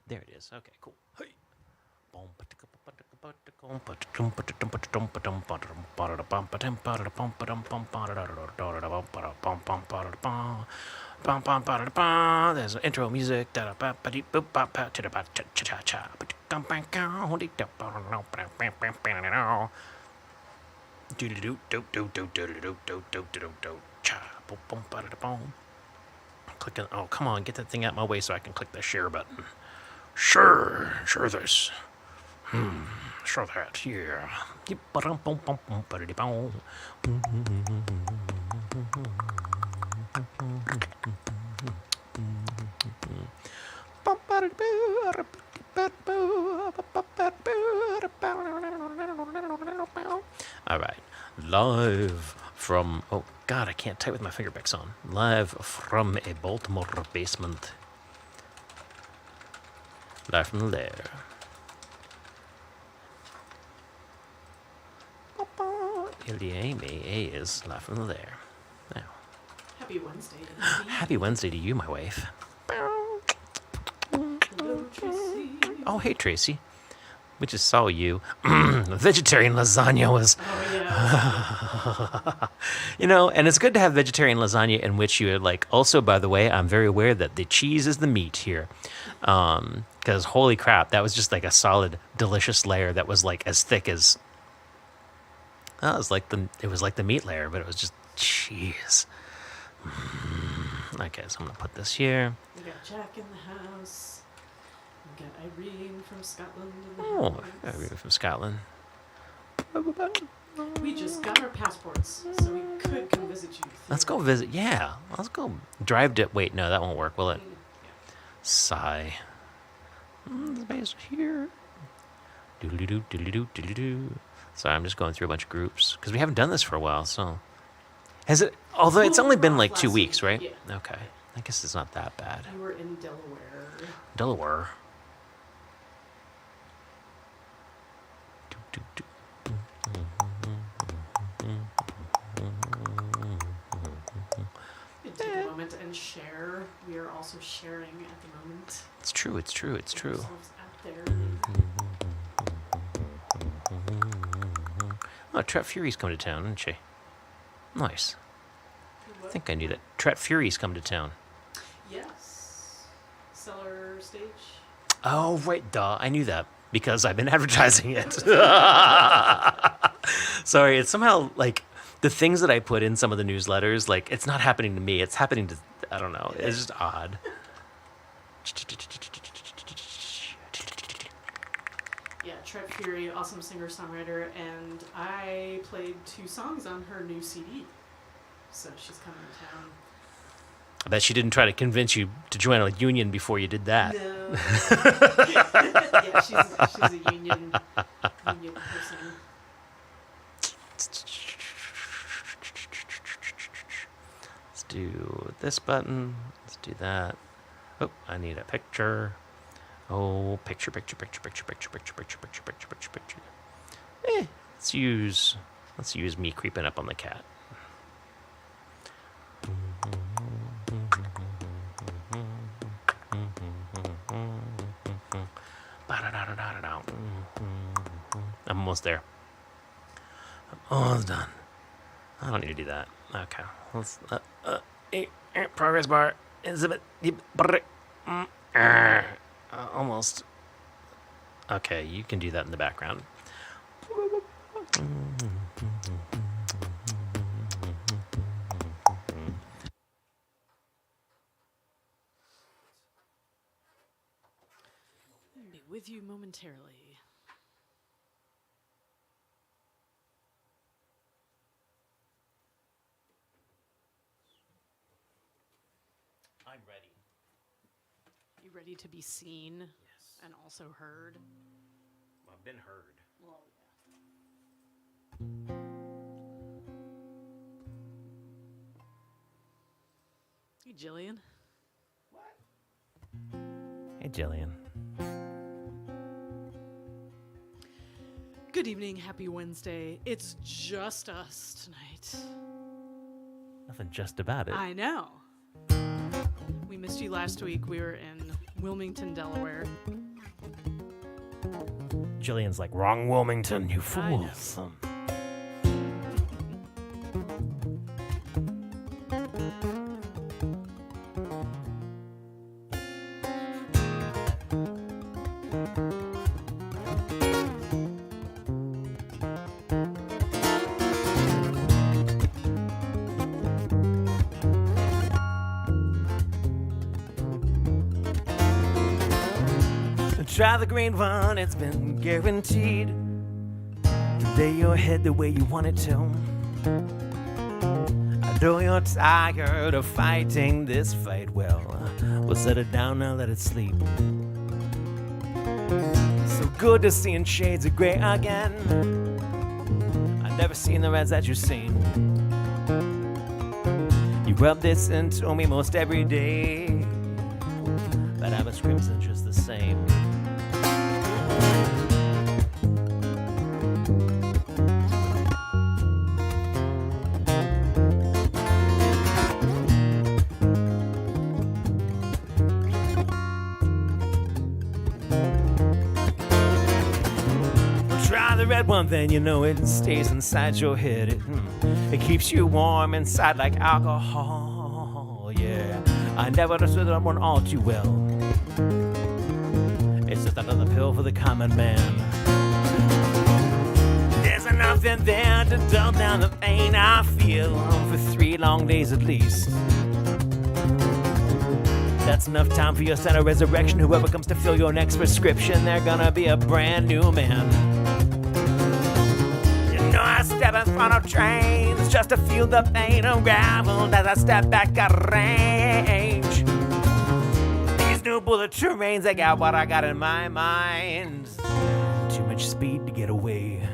There it is. Okay, cool. Hey. There's an intro music. Click it. Oh, come on, get that thing out my way so I can click the share button. Sure this. Sure that, yeah. All right, live from, oh God, I can't type with my finger picks on. Live from a Baltimore basement. Live from the Lair. ilyAIMY is live from the Lair. Now, Happy Wednesday. happy Wednesday to you, my wife. Hello, Tracy. Oh, hey, Tracy. We just saw you. Vegetarian lasagna was, Oh, yeah. you know, and it's good to have vegetarian lasagna in which you're like, also, by the way, I'm very aware that the cheese is the meat here. Because holy crap, that was just like a solid, delicious layer that was like as thick as, it was like the meat layer, but it was just cheese. Okay, so I'm gonna put this here. We got Jack in the house. We got Irene from Scotland in the Oh, house. Irene from Scotland. We just got our passports, so we could come visit you. Let's go visit. Yeah, let's go drive to. Wait, no, that won't work, will it? Yeah. Sigh. The base here. Doodly-doo, doodly-doo, doodly-doo. Sorry, I'm just going through a bunch of groups because we haven't done this for a while. So, has it? Although it's only been like 2 weeks, right? Yeah. Okay, I guess it's not that bad. You were in Delaware. Delaware. You can take a moment and share. We are also sharing at the moment. It's true. It's true. It's Get true. ourselves out there. Oh, Tret Fury's come to town, isn't she? Nice. I What? think I knew that. Tret Fury's come to town. Yes. Cellar stage. Oh, right, duh. I knew that because I've been advertising it. Sorry, it's somehow like the things that I put in some of the newsletters, like it's not happening to me. It's happening to, I don't know. It's just odd. Yeah, Tret Fury, awesome singer-songwriter, and I played 2 songs on her new CD. So she's coming to town. I bet she didn't try to convince you to join a union before you did that. No. Yeah, she's a union person. Let's do this button. Let's do that. Oh, I need a picture. Oh, picture. Let's use me creeping up on the cat. I'm almost there. I'm almost done. I don't need to do that. Okay. Let's progress bar. Exhibit. Almost. Okay, you can do that in the background. I'll be with you momentarily. I'm ready. You ready to be seen Yes. and also heard? I've been heard. Well, yeah. Hey, Jillian. Hey, Jillian. Good evening. Happy Wednesday. It's just us tonight. Nothing just about it. I know. We missed you last week. We were in Wilmington, Delaware. Jillian's like, wrong Wilmington, you fools. Try the green one, it's been guaranteed to lay your head the way you want it to. I know you're tired of fighting this fight. Well, we'll set it down now, let it sleep. So good to seeing shades of gray again. I've never seen the reds that you've seen. You rub this into me most every day, but I was crimson just the same. Try the red one, then you know it stays inside your head. It keeps you warm inside like alcohol. Yeah, I never understood that one all too well. It's just another pill for the common man. There's enough in there to dull down the pain I feel for 3 long days at least. That's enough time for your sign of resurrection. Whoever comes to fill your next prescription, they're gonna be a brand new man. You know I step in front of trains just to feel the pain unraveled as I step back at range. These new bullet trains, they got what I got in my mind. Too much speed to get away.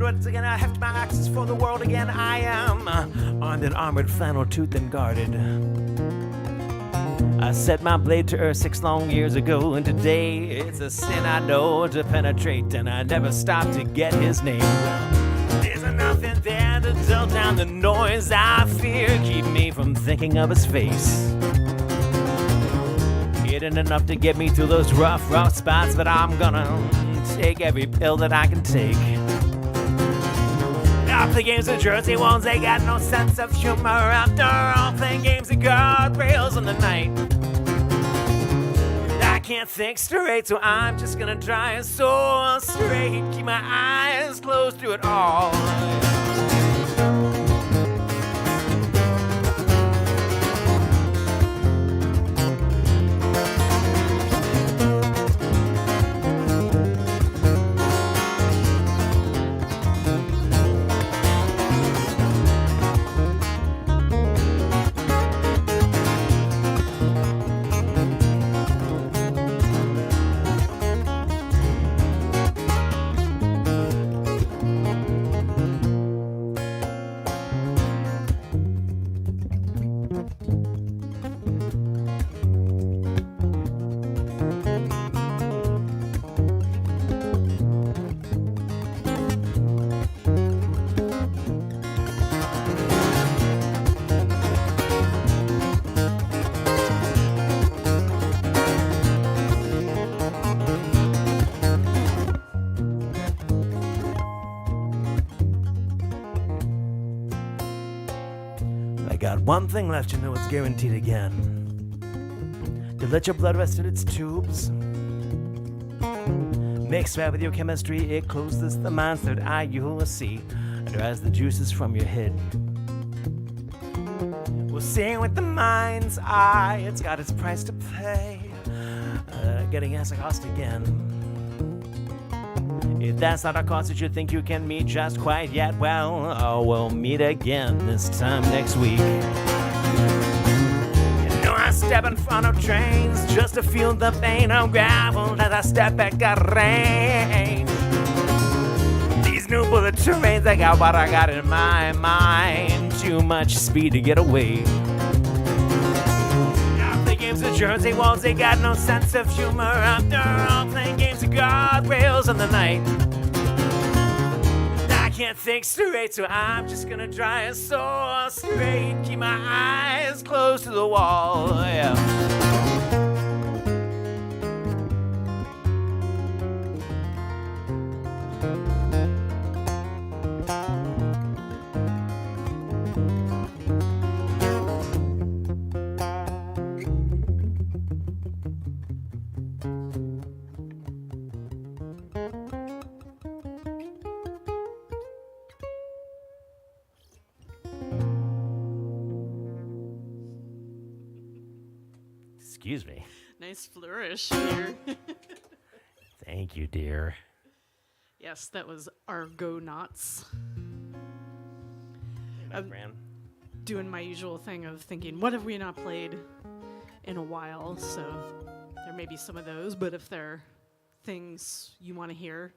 Once again, I heft my axes for the world again. I am armed and armored, flannel, toothed and guarded. I set my blade to earth 6 long years ago, and today it's a sin I know to penetrate, and I never stop to get his name. There's enough in there to dull down the noise I fear, keep me from thinking of his face. It ain't enough to get me through those rough spots, but I'm gonna take every pill that I can take. Off the games of Jersey ones, they got no sense of humor. After all, playing games of guardrails in the night. I can't think straight, so I'm just gonna try and soar straight. Keep my eyes closed through it all. Got one thing left, you know it's guaranteed again. To let your blood rest in its tubes. Mixed right with your chemistry, it closes the mind's third eye you'll see, and dries the juices from your head. We'll sing with the mind's eye, it's got its price to pay. Getting ass a cost again. If that's not a cost that you think you can meet just quite yet, well, we'll meet again this time next week. You know I step in front of trains just to feel the pain unraveled as I step back at range. These new bullet trains, they got what I got in my mind. Too much speed to get away. games of Jersey walls, they got no sense of humor. After all, playing games of guardrails on the night. I can't think straight, so I'm just gonna try and soar straight. Keep my eyes close to the wall, yeah. Excuse me. Nice flourish here. Thank you, dear. Yes, that was Argonauts. I'm doing my usual thing of thinking, what have we not played in a while? So there may be some of those, but if there are things you want to hear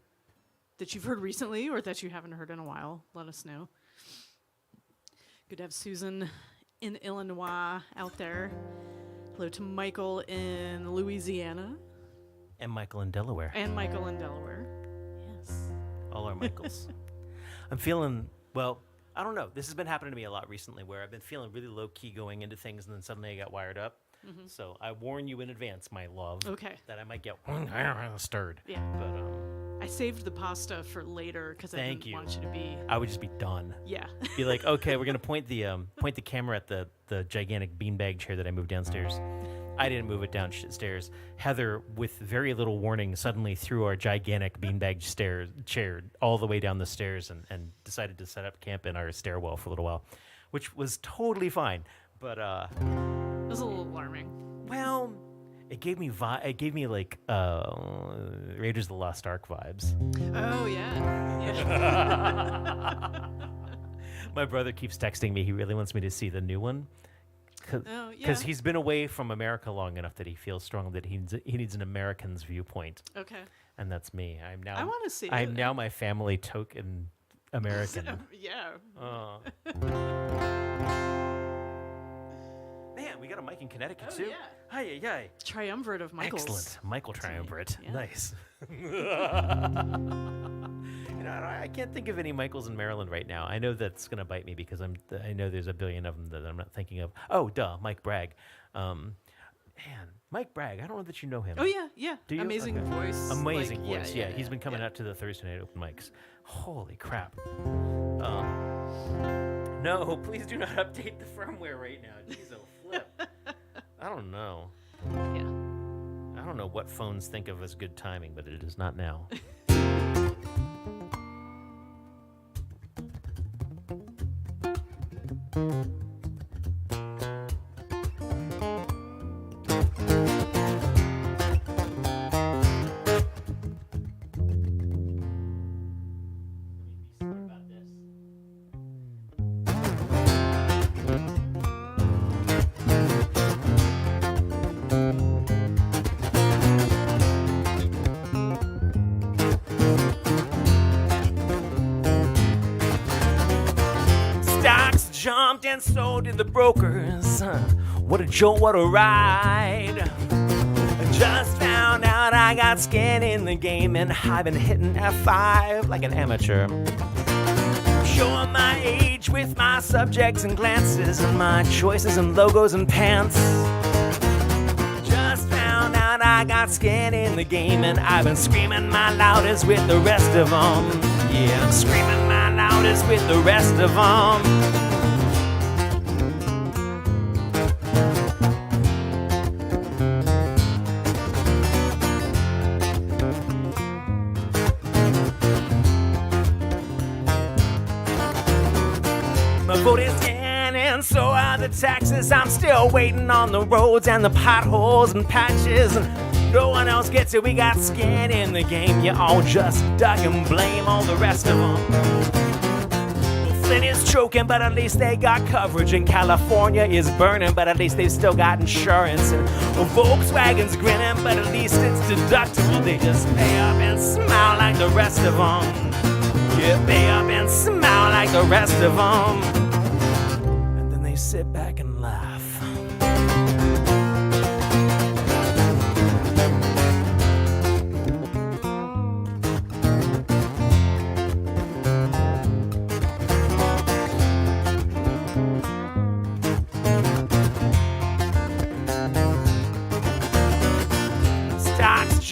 that you've heard recently or that you haven't heard in a while, let us know. Good to have Susan in Illinois out there. Hello to Michael in Louisiana. And Michael in Delaware. And Michael in Delaware. Yes. All our Michaels. I'm feeling, well, I don't know. This has been happening to me a lot recently where I've been feeling really low-key going into things and then suddenly I got wired up. Mm-hmm. So I warn you in advance, my love, that I might get stirred. Yeah. But I saved the pasta for later because I didn't want you to be... I would just be done. Yeah. Be like, okay, we're going to point the camera at the gigantic beanbag chair that I moved downstairs. I didn't move it downstairs. Heather, with very little warning, suddenly threw our gigantic beanbag chair all the way down the stairs and decided to set up camp in our stairwell for a little while, which was totally fine. But it was a little alarming. Well, it gave me like Raiders of the Lost Ark vibes. Oh yeah. My brother keeps texting me. He really wants me to see the new one. Because he's been away from America long enough that he feels strongly that he needs an American's viewpoint. Okay. And that's me. I want to see it. I'm now my family token American. Yeah. Man, we got a Mike in Connecticut too. Yeah. Hi. Triumvirate of Michaels. Excellent. Michael Triumvirate. Yeah. Nice. I can't think of any Michaels in Maryland right now. I know that's going to bite me because I know there's a billion of them that I'm not thinking of. Oh, duh, Mike Bragg. Mike Bragg. I don't know that you know him. Oh, yeah. Do you? Amazing voice. Amazing voice, yeah. He's been coming out to the Thursday night open mics. Holy crap. No, please do not update the firmware right now. Jeez, oh flip. I don't know. Yeah. I don't know what phones think of as good timing, but it is not now. Jumped and so did the brokers. What a jolt, what a ride. I just found out I got skin in the game and I've been hitting F5 like an amateur. Showing my age with my subjects and glances and my choices and logos and pants. Just found out I got skin in the game and I've been screaming my loudest with the rest of them. Yeah, I'm screaming my loudest with the rest of them. My vote is in and so are the taxes. I'm still waiting on the roads and the potholes and patches. And no one else gets it, we got skin in the game. You all just duck and blame all the rest of them. Well, Flint is choking, but at least they got coverage. And California is burning, but at least they've still got insurance. And Volkswagen's grinning, but at least it's deductible. They just pay up and smile like the rest of them. Yeah, pay up and smile like the rest of them. And then they sit back and laugh.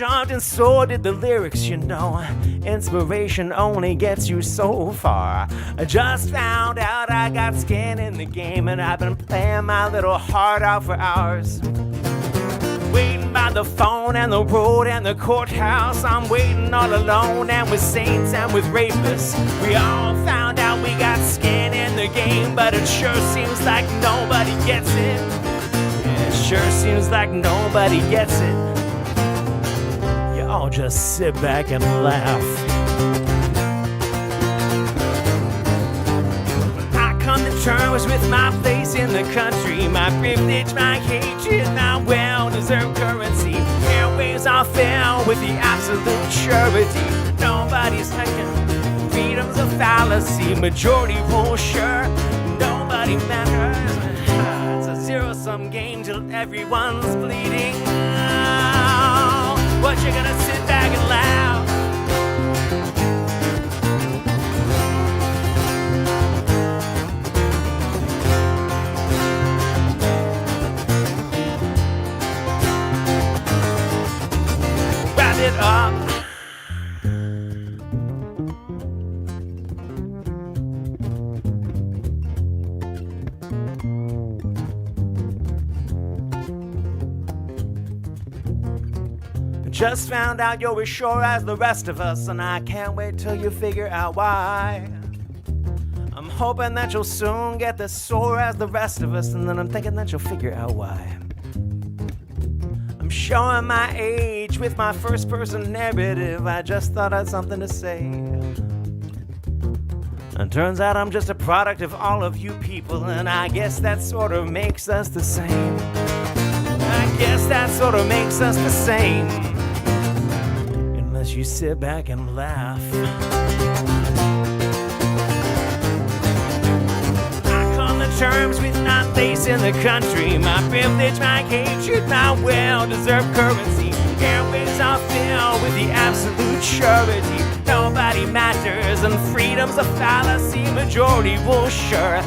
jumped and so did the lyrics, you know. Inspiration only gets you so far. I just found out I got skin in the game, and I've been playing my little heart out for hours. Waiting by the phone and the road and the courthouse. I'm waiting all alone and with saints and with rapists. We all found out we got skin in the game, but it sure seems like nobody gets it. Yeah, it sure seems like nobody gets it. You all just sit back and laugh. Come to terms with my place in the country, my privilege, my hatred, my well-deserved currency. Airwaves are filled with the absolute surety. Nobody's taking freedom's a fallacy. Majority rule, sure, nobody matters. It's a zero-sum game till everyone's bleeding. Oh, what you gonna sit back and laugh? It up. Just found out you're as sure as the rest of us, and I can't wait till you figure out why. I'm hoping that you'll soon get as sore as the rest of us, and then I'm thinking that you'll figure out why. Showing my age with my first-person narrative. I just thought I had something to say. And turns out I'm just a product of all of you people, and I guess that sort of makes us the same. I guess that sort of makes us the same. Unless you sit back and laugh. Terms with my place in the country, my privilege, my hatred, my well-deserved currency. Airwaves are filled with the absolute surety. Nobody matters and freedom's a fallacy. Majority rule, sure.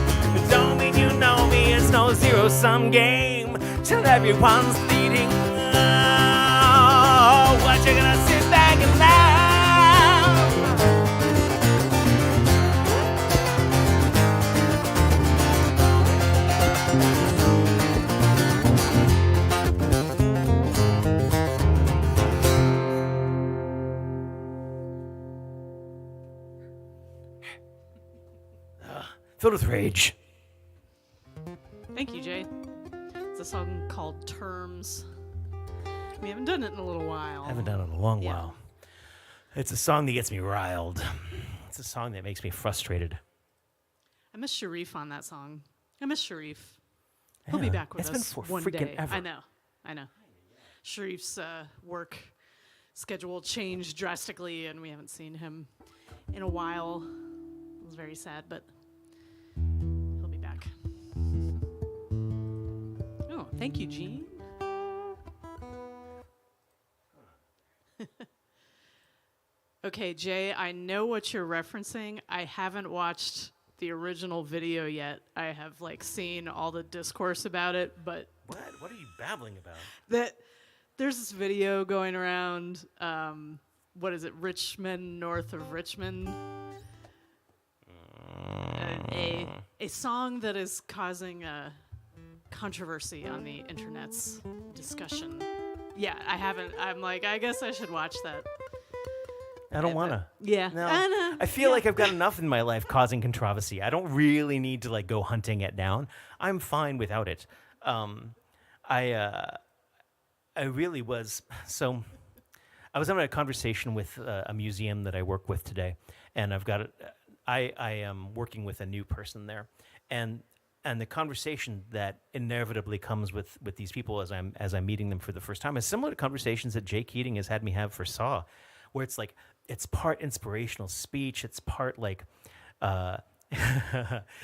Don't mean you know me, it's no zero-sum game till everyone's bleeding. Oh, what you gonna sit back and laugh? Filled with rage. Thank you, Jay. It's a song called Terms. We haven't done it in a little while. Haven't done it in a long while. It's a song that gets me riled. It's a song that makes me frustrated. I miss Sharif on that song. I miss Sharif. He'll be back with us one day. Ever. I know. Sharif's work schedule changed drastically, and we haven't seen him in a while. It was very sad, but he'll be back. Oh, thank you, Gene. Okay, Jay, I know what you're referencing. I haven't watched the original video yet. I have seen all the discourse about it, but What are you babbling about? There's this video going around. What is it? Richmond, north of Richmond. A song that is causing a controversy on the internet's discussion. Yeah, I haven't. I'm like, I guess I should watch that. I don't want to. Yeah. No. I feel like I've got enough in my life causing controversy. I don't really need to go hunting it down. I'm fine without it. I really was. So I was having a conversation with a museum that I work with today, and I am working with a new person there, and the conversation that inevitably comes with these people as I'm meeting them for the first time is similar to conversations that Jay Keating has had me have for Saw, where it's it's part inspirational speech, it's part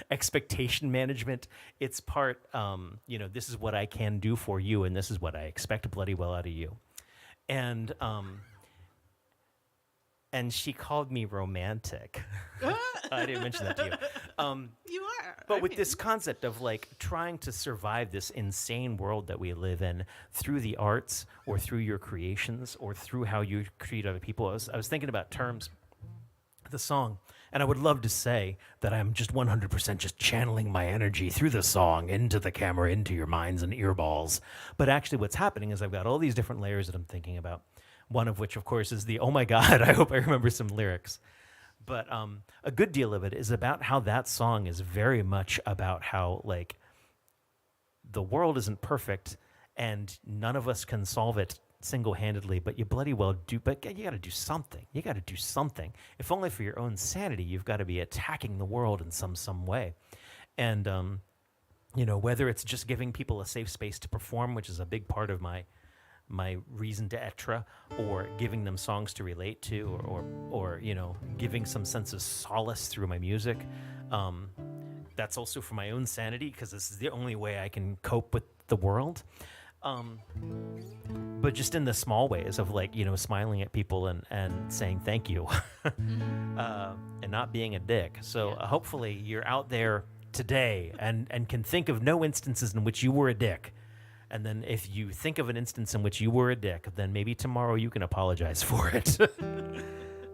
expectation management, it's part this is what I can do for you, and this is what I expect bloody well out of you, and she called me romantic. I didn't mention that to you. You are. But with this concept of like trying to survive this insane world that we live in through the arts or through your creations or through how you treat other people, I was thinking about terms, the song, and I would love to say that I'm just 100% just channeling my energy through the song into the camera, into your minds and earballs. But actually what's happening is I've got all these different layers that I'm thinking about. One of which, of course, is the, oh my God, I hope I remember some lyrics. But a good deal of it is about how that song is very much about how, like, the world isn't perfect and none of us can solve it single-handedly, but you bloody well do. But you got to do something. You got to do something. If only for your own sanity, you've got to be attacking the world in some way. And, you know, whether it's just giving people a safe space to perform, which is a big part of my reason d'etre, or giving them songs to relate to, or you know, giving some sense of solace through my music. That's also for my own sanity, because this is the only way I can cope with the world. But just in the small ways of, like, you know, smiling at people and saying thank you, and not being a dick. So hopefully you're out there today and can think of no instances in which you were a dick. And then if you think of an instance in which you were a dick, then maybe tomorrow you can apologize for it.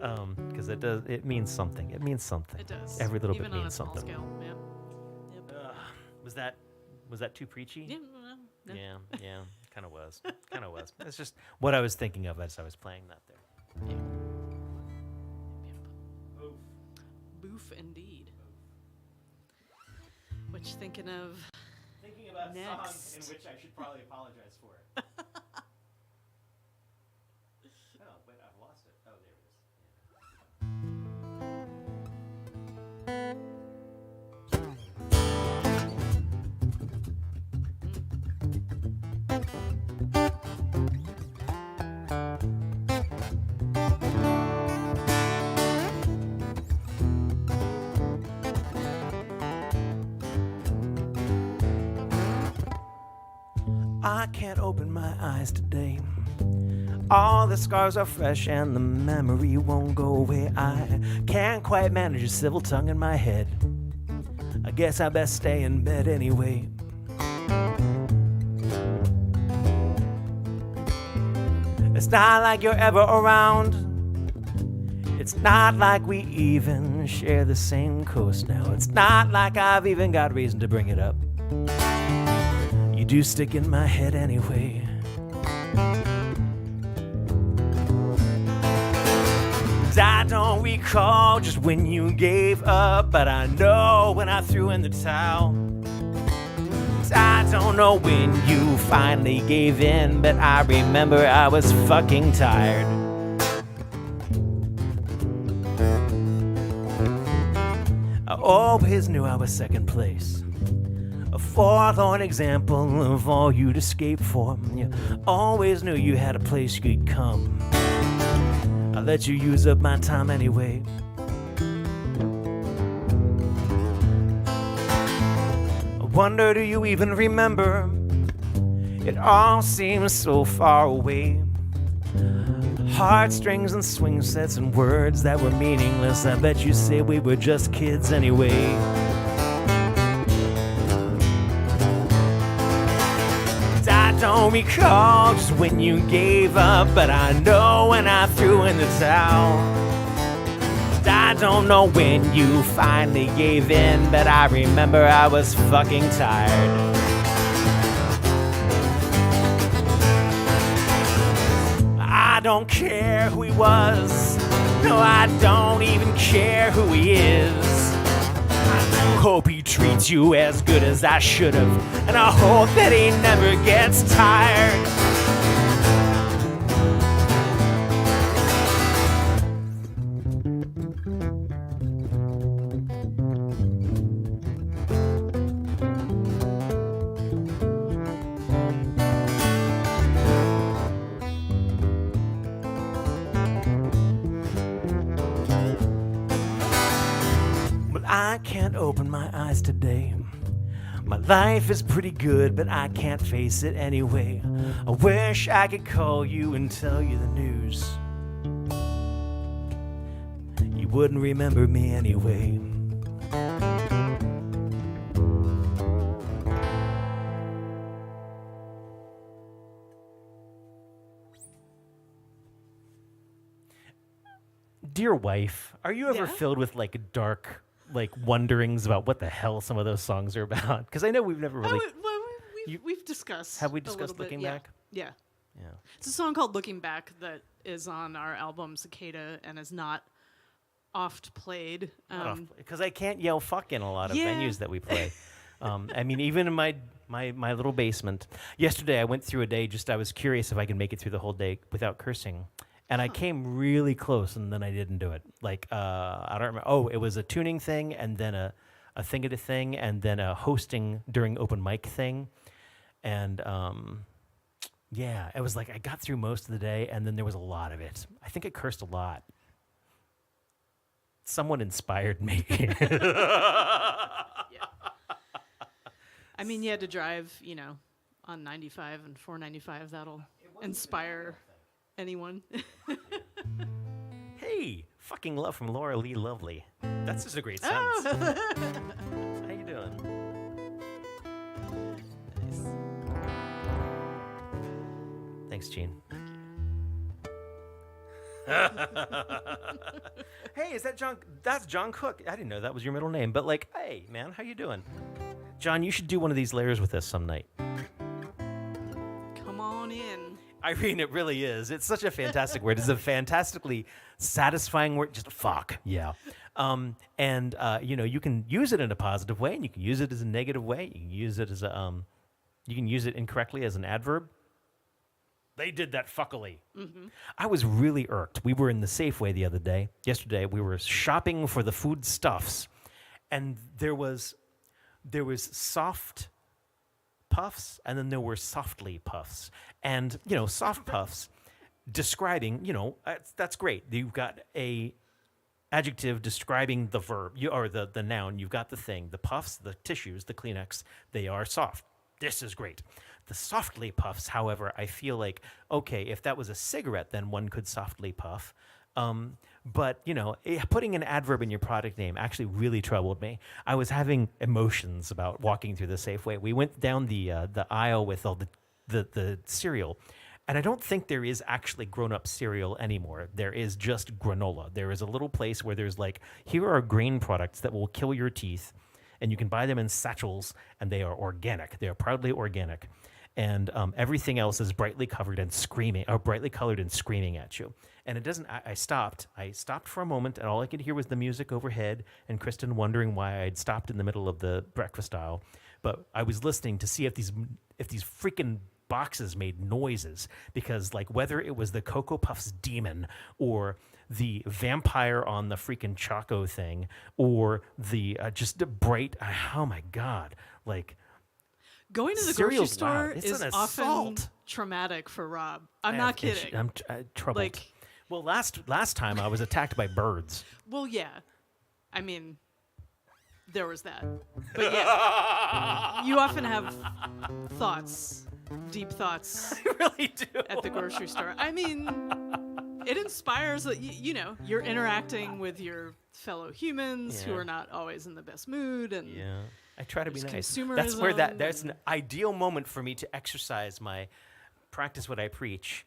Because it means something. It means something. It does. Every little Even bit on means a small something. Scale, yeah. Yep. Was that too preachy? Yeah, no. Yeah, kind of was. It's just what I was thinking of as I was playing that there. Yeah. Boof indeed. Which, thinking about a next. song in which I should probably apologize for it. Oh, wait, I've lost it. Oh, there it is. I can't open my eyes today. All the scars are fresh and the memory won't go away. I can't quite manage a civil tongue in my head. I guess I best stay in bed anyway. It's not like you're ever around. It's not like we even share the same coast now. It's not like I've even got reason to bring it up. You do stick in my head anyway. I don't recall just when you gave up, but I know when I threw in the towel. I don't know when you finally gave in, but I remember I was fucking tired. I always knew I was second place, a forlorn example of all you'd escape for. You always knew you had a place you could come. I let you use up my time anyway. I wonder, do you even remember? It all seems so far away. Heartstrings and swing sets and words that were meaningless. I bet you say we were just kids anyway. I don't recall just when you gave up, but I know when I threw in the towel. I don't know when you finally gave in, but I remember I was fucking tired. I don't care who he was. No, I don't even care who he is. I hope he treats you as good as I should have, and I hope that he never gets tired. I can't open my eyes today. My life is pretty good, but I can't face it anyway. I wish I could call you and tell you the news. You wouldn't remember me anyway. Dear wife, are you ever Yeah? filled with like dark like wonderings about what the hell some of those songs are about? Because I know we've never really We've discussed. have we a discussed little bit, Looking yeah. Back? Yeah. Yeah. It's a song called "Looking Back" that is on our album Cicada and is not oft played. Because I can't yell fuck in a lot of Yeah. venues that we play. I mean, even in my little basement. Yesterday, I went through a day. I was curious if I could make it through the whole day without cursing, and I came really close, and then I didn't do it. Like I don't remember. Oh, it was a tuning thing, and then a thing at a thing, and then a hosting during open mic thing, and yeah, it was like I got through most of the day, and then there was a lot of it. I think I cursed a lot. Someone inspired me. I mean, you had to drive, on 95 and 495. That'll inspire anyone. Hey, fucking love from Laura Lee Lovely. That's just a great sentence. How you doing? Thanks, Gene. Hey, is that John? That's John Cook. I didn't know that was your middle name. But like, hey, man, how you doing? John, you should do one of these layers with us some night. Come on in. Irene, it really is. It's such a fantastic word. It's a fantastically satisfying word. Just fuck, yeah. You can use it in a positive way, and you can use it as a negative way. You can use it as you can use it incorrectly as an adverb. They did that fuckily. Mm-hmm. I was really irked. We were in the Safeway the other day. Yesterday, we were shopping for the foodstuffs, and there was soft puffs, and then there were softly puffs. And, soft puffs describing, that's great. You've got a adjective describing the verb, or the noun. You've got the thing. The puffs, the tissues, the Kleenex, they are soft. This is great. The softly puffs, however, I feel like, okay, if that was a cigarette, then one could softly puff. But, putting an adverb in your product name actually really troubled me. I was having emotions about walking through the Safeway. We went down the aisle with all the cereal, and I don't think there is actually grown-up cereal anymore. There is just granola. There is a little place where there's like, here are grain products that will kill your teeth, and you can buy them in satchels, and they are organic. They are proudly organic. And everything else is brightly colored and screaming at you. And it doesn't. I stopped for a moment, and all I could hear was the music overhead, and Kristen wondering why I'd stopped in the middle of the breakfast aisle. But I was listening to see if these freaking boxes made noises, because like whether it was the Cocoa Puffs demon or the vampire on the freaking Choco thing or the just a bright. Oh my god! Like. Going to the grocery Cereal's store loud. It's is an often assault. traumatic for Rob. I'm not kidding. I'm troubled. Well, last time I was attacked by birds. Well, yeah. I mean, there was that. But yeah, you often have thoughts, deep thoughts I really do. at the grocery store. I mean, it inspires, you're interacting with your fellow humans who Yeah. are not always in the best mood. And Yeah. I try to be nice. consumerism That's where that's an ideal moment for me to exercise my practice what I preach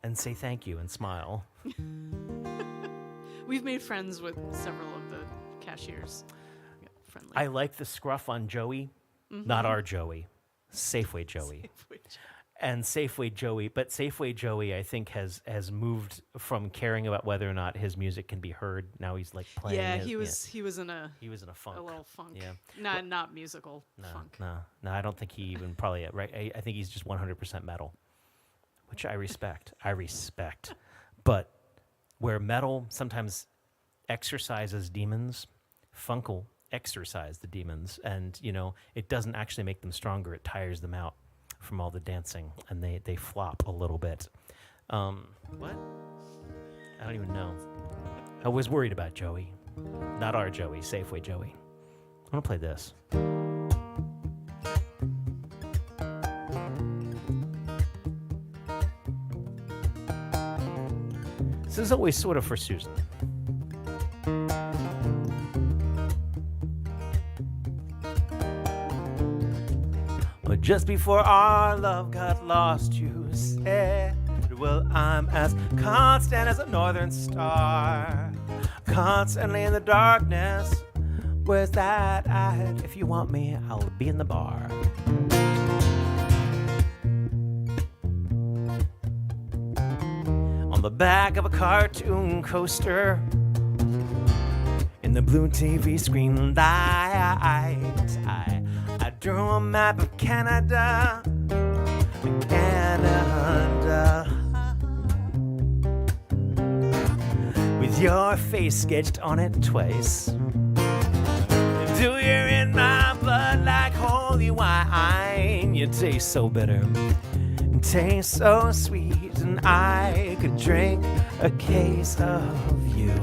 and say thank you and smile. we've made friends with several of the cashiers. Yeah, friendly. I like the scruff on Joey, not our Joey, Safeway Joey. And Safeway Joey, I think has moved from caring about whether or not his music can be heard. Now he's like playing. Yeah, his, he was in a funk. a little funk. Yeah. Not musical funk. No, I don't think he even probably right. I think he's just 100% metal, which I respect. But where metal sometimes exorcises demons, funk will exorcise the demons, and it doesn't actually make them stronger. It tires them out from all the dancing, and they flop a little bit. What? I don't even know. I was worried about Joey. Not our Joey, Safeway Joey. I'm gonna play this. This is always sort of for Susan. Just before our love got lost, you said, Well, I'm as constant as a northern star, constantly in the darkness. Where's that at? If you want me, I'll be in the bar. On the back of a cartoon coaster, in the blue TV screen light, I drew a map of Canada. With your face sketched on it twice. Do you're in my blood like holy wine. You taste so bitter, taste so sweet, and I could drink a case of you.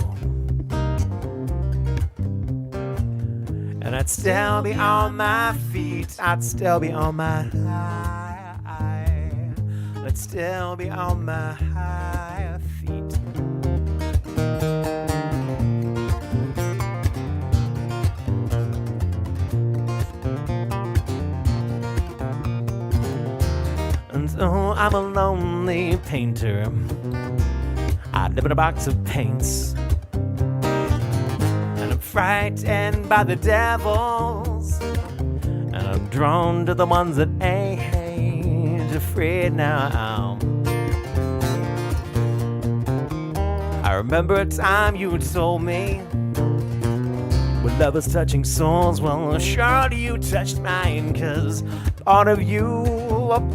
And I'd still be on my feet. I'd still be on my I'd still be on my high feet. And so I'm a lonely painter. I live in a box of paints. And I'm frightened by the devils. And I'm drawn to the ones that ain't afraid now. I remember a time you told me, with lovers touching souls, well, surely you touched mine, 'cause part of you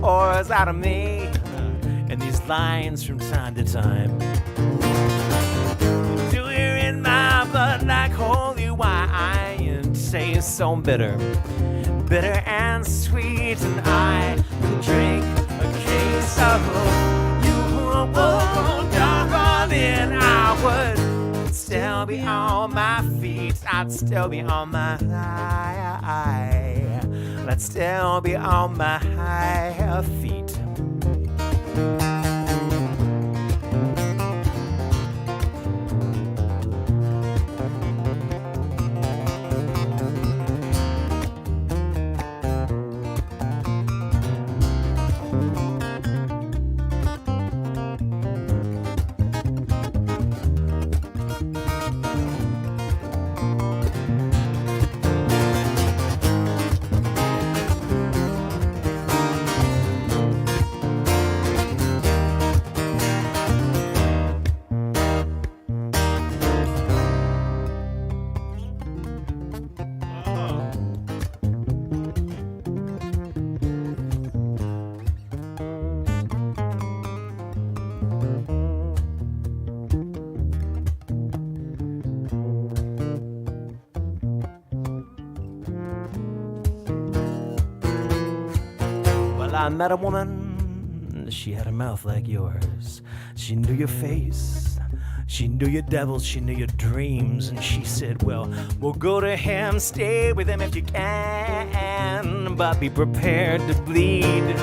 pours out of me, and these lines from time to time. Do you're in my blood like holy wine, taste so bitter, bitter and sweet, and I could drink a case of you. Oh, darling, I would still be on my feet. I'd still be on my I'd still be on my high feet. I met a woman, she had a mouth like yours. She knew your face, she knew your devils, she knew your dreams. And she said, well, we'll go to him, stay with him if you can, but be prepared to bleed.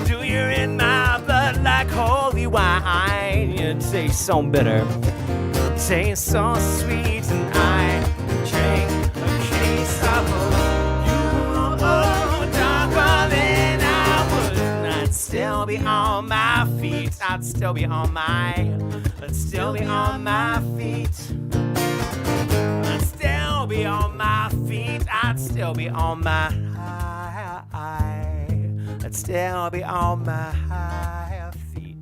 Do you're in my blood like holy wine. You taste so bitter, taste so sweet, and I drink a case of still be on my feet. I'd still be on my I'd still be on my feet. I'd still be on my feet. I'd still be on my I'd still be on my high feet.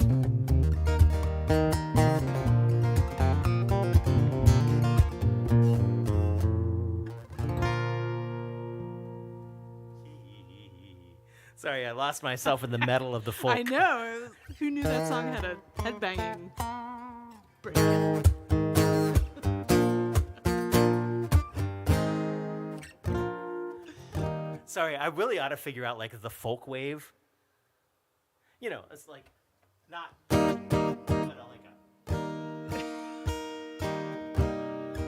Sorry, I lost myself in the metal of the folk. I know. Who knew that song had a headbanging break? Sorry, I really ought to figure out like the folk wave. You know, it's like not.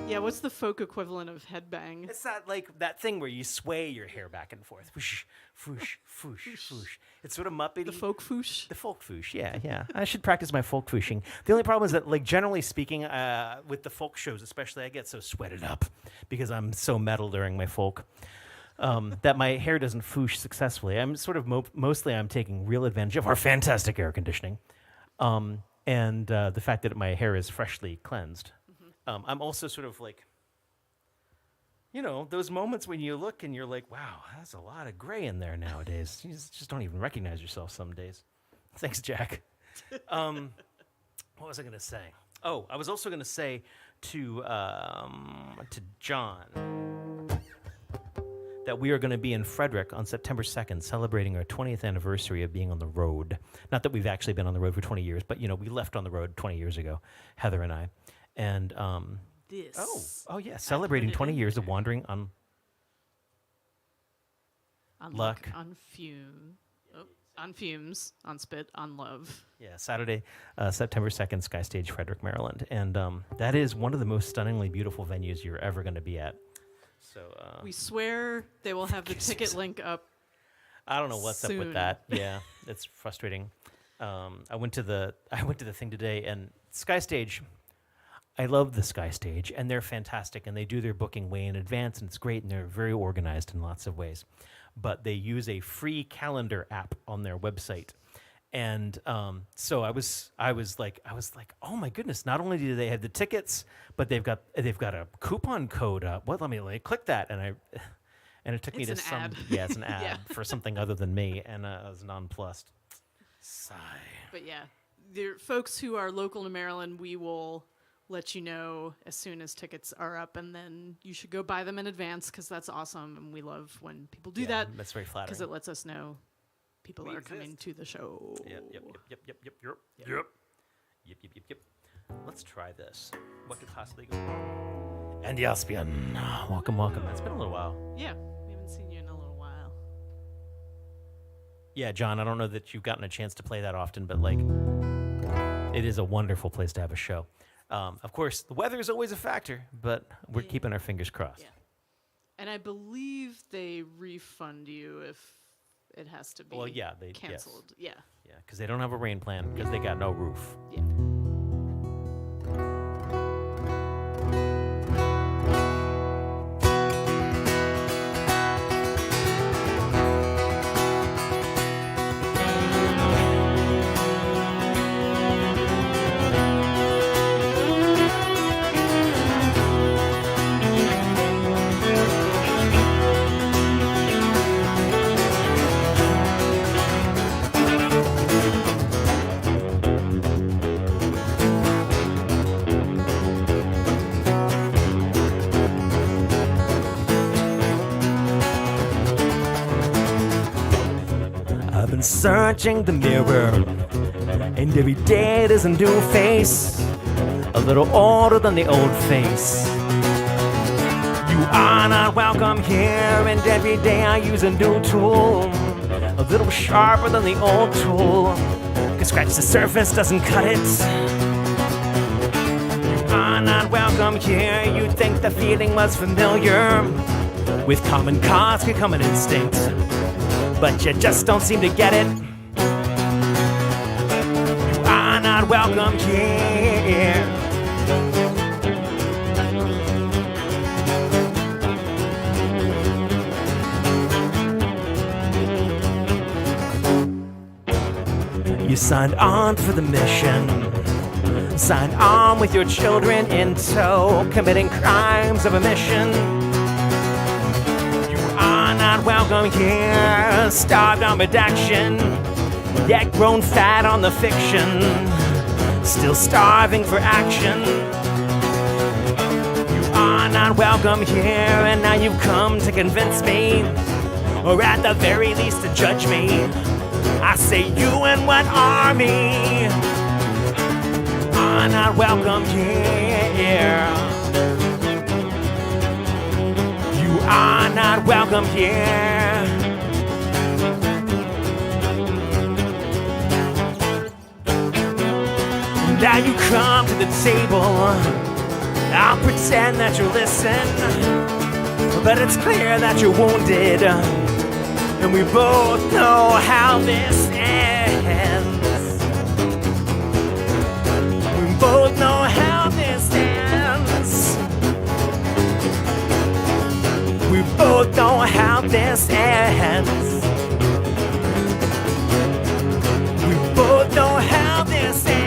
Yeah, what's the folk equivalent of headbang? It's that like that thing where you sway your hair back and forth. Whoosh, whoosh, whoosh, whoosh. It's sort of Muppety. The folk foosh? The folk foosh, yeah. I should practice my folk fooshing. The only problem is that, like, generally speaking, with the folk shows especially, I get so sweated up because I'm so metal during my folk. that my hair doesn't foosh successfully. I'm sort of mostly I'm taking real advantage of our fantastic air conditioning, and the fact that my hair is freshly cleansed. I'm also sort of like, those moments when you look and you're like, wow, that's a lot of gray in there nowadays. You just don't even recognize yourself some days. Thanks, Jack. What was I going to say? Oh, I was also going to say to John that we are going to be in Frederick on September 2nd, celebrating our 20th anniversary of being on the road. Not that we've actually been on the road for 20 years, but, we left on the road 20 years ago, Heather and I. And, celebrating 20 years of wandering on luck. On fumes, on spit, on love. Yeah, Saturday, September 2nd, Sky Stage, Frederick, Maryland. And that is one of the most stunningly beautiful venues you're ever going to be at. So we swear they will have the ticket link up. I don't know what's up with that. Yeah, it's frustrating. I went to the thing today, and Sky Stage, I love the Sky Stage, and they're fantastic, and they do their booking way in advance, and it's great, and they're very organized in lots of ways. But they use a free calendar app on their website, and so I was like, oh my goodness! Not only do they have the tickets, but they've got a coupon code up. Let me click that, and it took me to some ad. Yeah, it's an ad for something other than me, and I was nonplussed. Sigh. But yeah, the folks who are local to Maryland, we will let you know as soon as tickets are up, and then you should go buy them in advance because that's awesome, and we love when people do that. That's very flattering because it lets us know people are coming to the show. Yep. Let's try this. What could possibly go wrong? And Yaspian, welcome. It's been a little while. Yeah, we haven't seen you in a little while. Yeah, John, I don't know that you've gotten a chance to play that often, but it is a wonderful place to have a show. Of course, the weather is always a factor, but we're keeping our fingers crossed. Yeah. And I believe they refund you if it has to be canceled. Yes. Yeah, because they don't have a rain plan because they got no roof. Yeah. Searching the mirror, and every day there's a new face, a little older than the old face. You are not welcome here, and every day I use a new tool, a little sharper than the old tool. Can scratch the surface, doesn't cut it. You are not welcome here. You'd think the feeling was familiar. With common cause could come an instinct, but you just don't seem to get it. You are not welcome here. You signed on for the mission, signed on with your children in tow, committing crimes of omission. Not welcome here, starved on redaction, yet grown fat on the fiction, still starving for action. You are not welcome here, and now you've come to convince me, or at the very least to judge me. I say you and what army are not welcome here. Are not welcome here. Now you come to the table, I'll pretend that you listen, but it's clear that you're wounded, and we both know how this ends. We both know how this ends. We both know how this ends. We both know how this ends.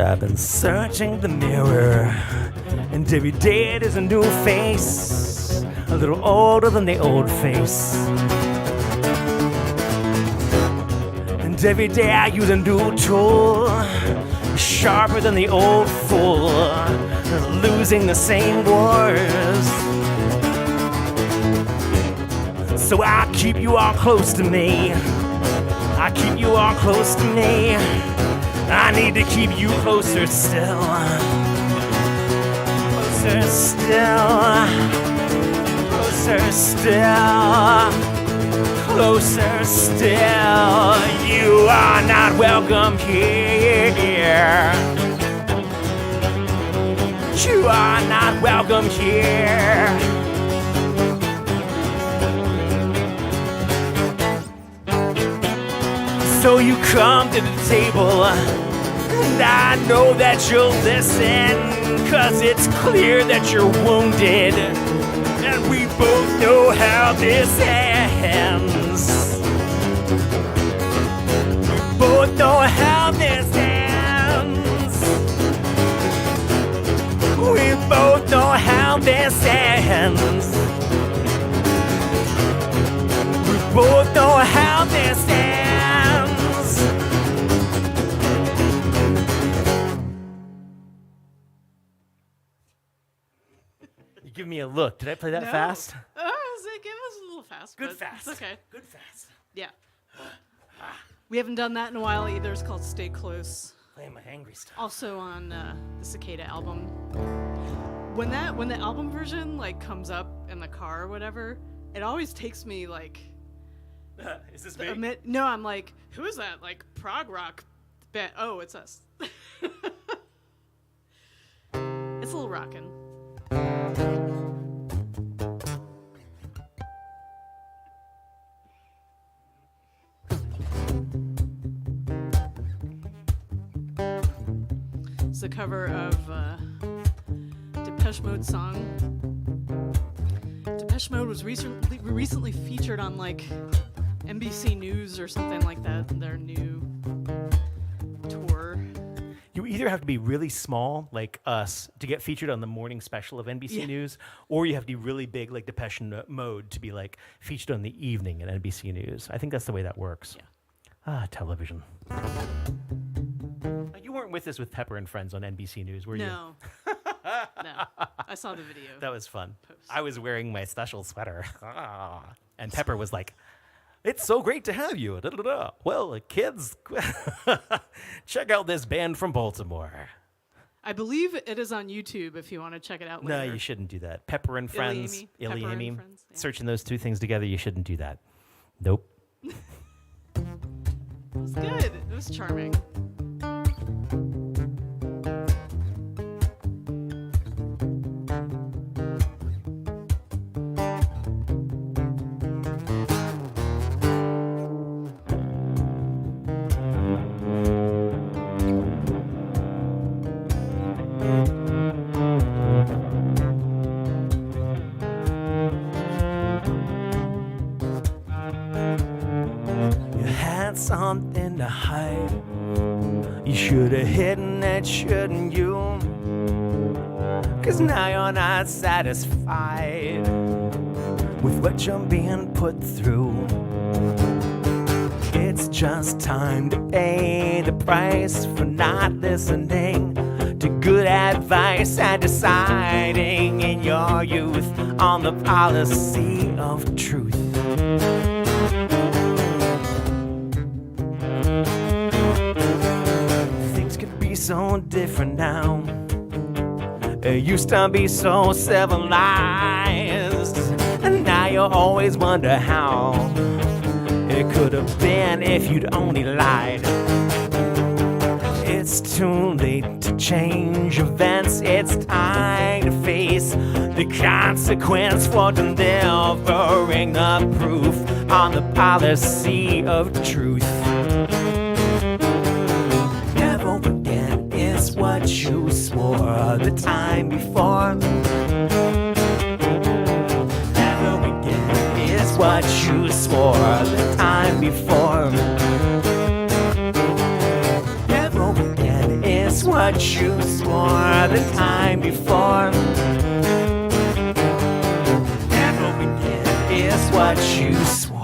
I've been searching the mirror, and every day there's a new face, a little older than the old face. And every day I use a new tool, sharper than the old fool, losing the same wars. So I keep you all close to me, I keep you all close to me. I need to keep you closer still. Closer still. Closer still. Closer still. You are not welcome here. You are not welcome here. So you come to the table, and I know that you'll listen, 'cause it's clear that you're wounded, and we both know how this ends. We both know how this ends. We both know how this ends. We both know how this ends. Give me a look. Did I play that fast? It was a little fast. Good but fast. It's okay. Good fast. Yeah. We haven't done that in a while either. It's called Stay Close. Playing my angry stuff. Also on the Cicada album. When the album version like comes up in the car or whatever, it always takes me like Is this a me? minute. No, I'm like, who is that? Like prog rock band? Oh, it's us. It's a little rockin'. It's a cover of Depeche Mode song. Depeche Mode was recently featured on like NBC News or something like that. Their new tour. You either have to be really small, like us, to get featured on the morning special of NBC News, or you have to be really big, like Depeche Mode, to be like featured on the evening at NBC News. I think that's the way that works. Yeah. Ah, television. You weren't with us with Pepper and Friends on NBC News, were you? No. No. I saw the video. That was fun. Post. I was wearing my special sweater. And Pepper was like, "It's so great to have you. Da, da, da. Well, kids, check out this band from Baltimore." I believe it is on YouTube if you want to check it out No, later. you shouldn't do that. Pepper and Friends, ilyAIMY. Pepper and ilyAIMY. Friends, yeah. Searching those two things together, you shouldn't do that. Nope. It was good. It was charming. You had something to hide. You should have hidden it, shouldn't you? 'Cause now you're not satisfied with what you're being put through. It's just time to pay the price for not listening to good advice and deciding in your youth on the policy of truth. so different now. It used to be so civilized, and now you always wonder how it could have been if you'd only lied. It's too late to change events. It's time to face the consequence for delivering the proof on the policy of truth. Never again is what you swore the time before. Never again is what you swore the time before. Is what you swore the time before. Never again is what you swore.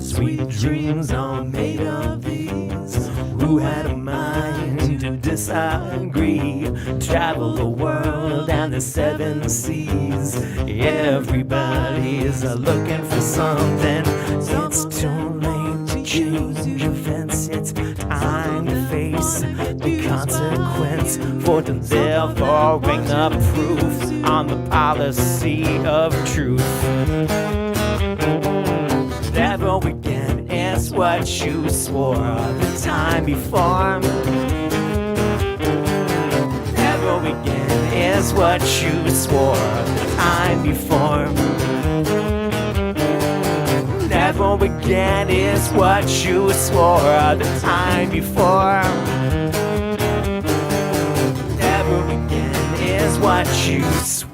Sweet dreams are made of these. Who had a mind to disagree? Travel the world and the 7 seas. Everybody's looking for something. It's too late to change events. It's time to face the consequence for delivering the proof on the policy of truth. Never again is what you swore the time before. Never again is what you swore the time before. Never again is what you swore the time before. Never again is what you swore.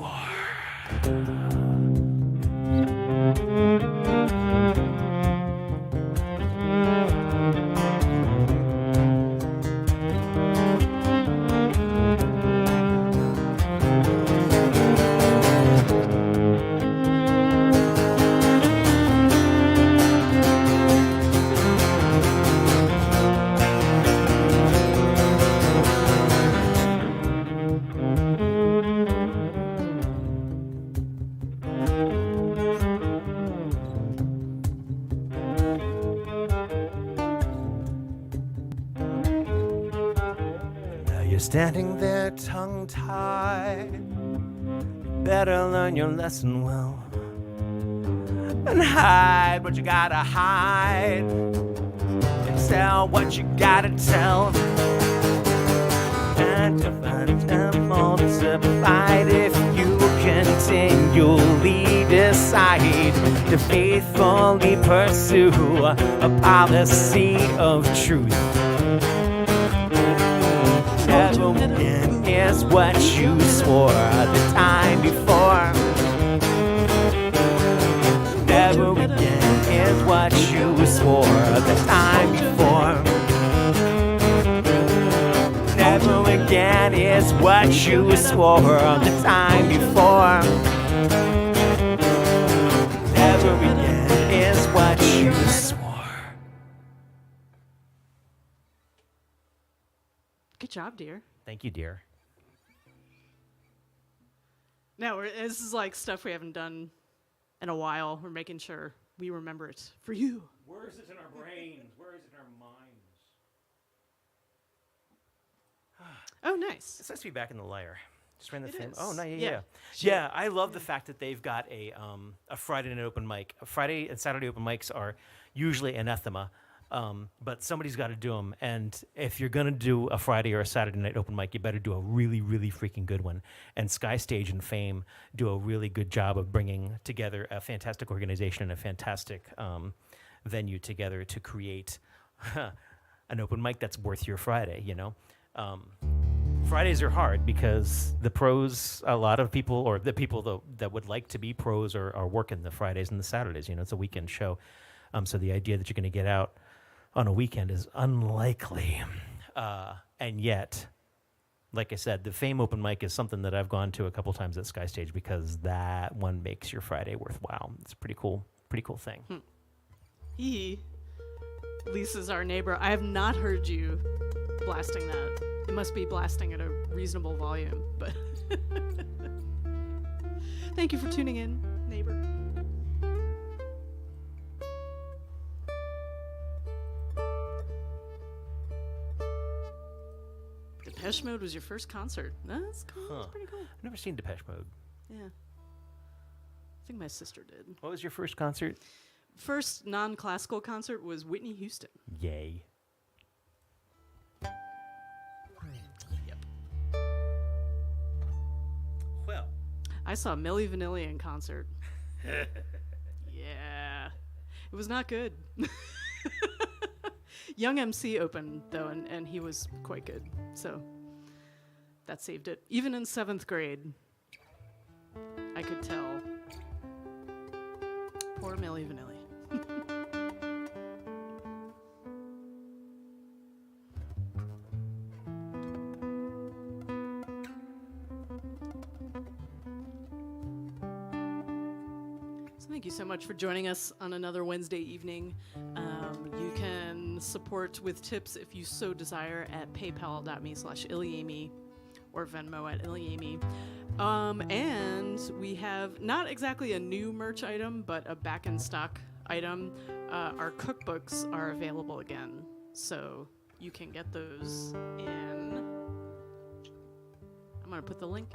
You're standing there tongue-tied. Better learn your lesson well and hide what you gotta hide and tell what you gotta tell. And divide and multiplied if you continually decide to faithfully pursue a policy of truth. Never again is what you swore the time before. Never again is what you swore the time before. Never again is what you swore the time before. Never again is what you swore. Good job, dear. Thank you, dear. No, this is like stuff we haven't done in a while. We're making sure we remember it for you. Where is it in our brains? Where is it in our minds? Oh, nice. It's nice to be back in the lair. Just ran the It thing. is. Oh, no, Yeah. yeah. I love the fact that they've got a Friday night open mic. Friday and Saturday open mics are usually anathema, but somebody's got to do them. And if you're going to do a Friday or a Saturday night open mic, you better do a really, really freaking good one. And Sky Stage and Fame do a really good job of bringing together a fantastic organization and a fantastic venue together to create an open mic that's worth your Friday, you know? Fridays are hard because the pros, a lot of people, or the people that would like to be pros are working the Fridays and the Saturdays. You know, it's a weekend show. So the idea that you're going to get out on a weekend is unlikely. And yet, like I said, the Fame open mic is something that I've gone to a couple times at Sky Stage because that one makes your Friday worthwhile. It's a pretty cool thing. Lisa's our neighbor. I have not heard you blasting that It must be blasting at a reasonable volume, but thank you for tuning in, neighbor. Depeche Mode was your first concert. That's cool. That's pretty cool. I've never seen Depeche Mode. Yeah. I think my sister did. What was your first concert? First non-classical concert was Whitney Houston. Yay. Yep. Well. I saw Milli Vanilli in concert. Yeah. It was not good. Young MC opened, though, and he was quite good. So that saved it. Even in 7th grade, I could tell. Poor Milli Vanilli. Thank you so much for joining us on another Wednesday evening. You can support with tips if you so desire at paypal.me/ilyAIMY or Venmo at ilyAIMY. And we have not exactly a new merch item, but a back in stock item. Our cookbooks are available again, so you can get those in. I'm going to put the link.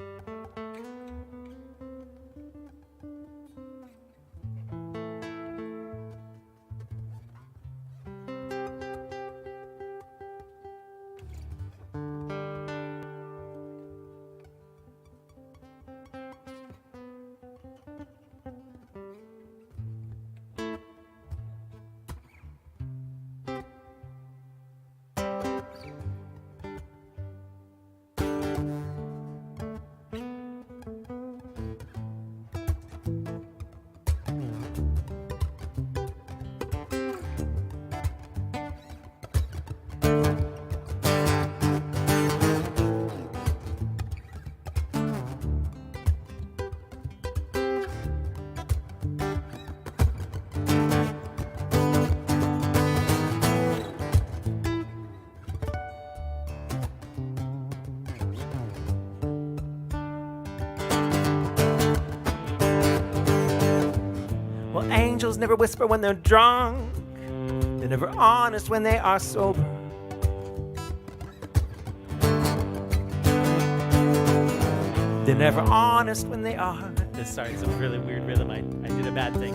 Angels never whisper when they're drunk. They're never honest when they are sober. They're never honest when they are. Sorry, it's a really weird rhythm. I did a bad thing.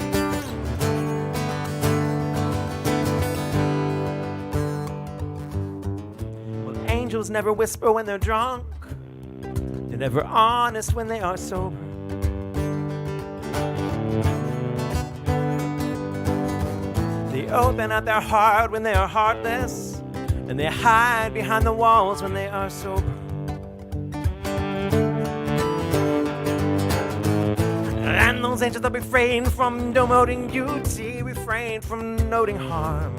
Well, angels never whisper when they're drunk. They're never honest when they are sober. They open up their heart when they are heartless, and they hide behind the walls when they are sober. And those angels that refrain from domoting beauty, refrain from noting harm.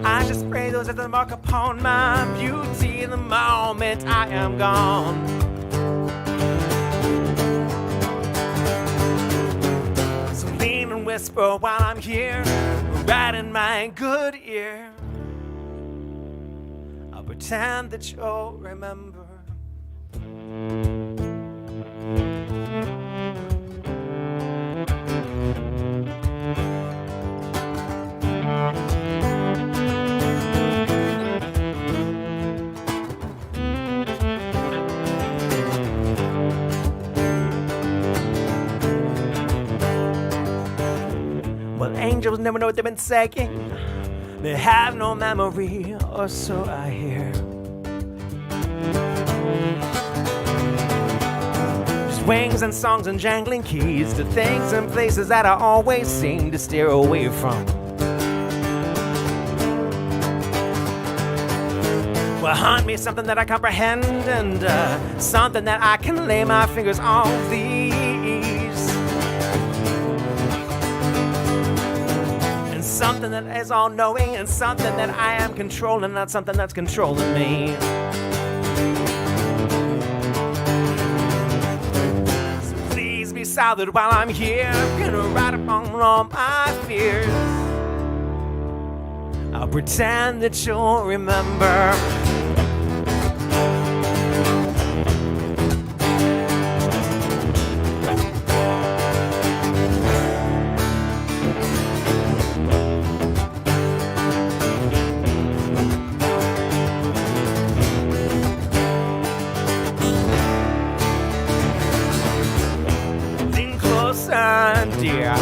I just pray those that mark upon my beauty the moment I am gone. So lean and whisper while I'm here, right in my good ear. I'll pretend that you'll remember. Well, angels never know what they've been saying. They have no memory, or so I hear. Just wings and songs and jangling keys to things and places that I always seem to steer away from. Well, hunt me something that I comprehend and something that I can lay my fingers on, please. And something that is all-knowing and something that I am controlling, not something that's controlling me. So please be silent while I'm here, gonna write upon all my fears. I'll pretend that you'll remember. Lean closer, dear.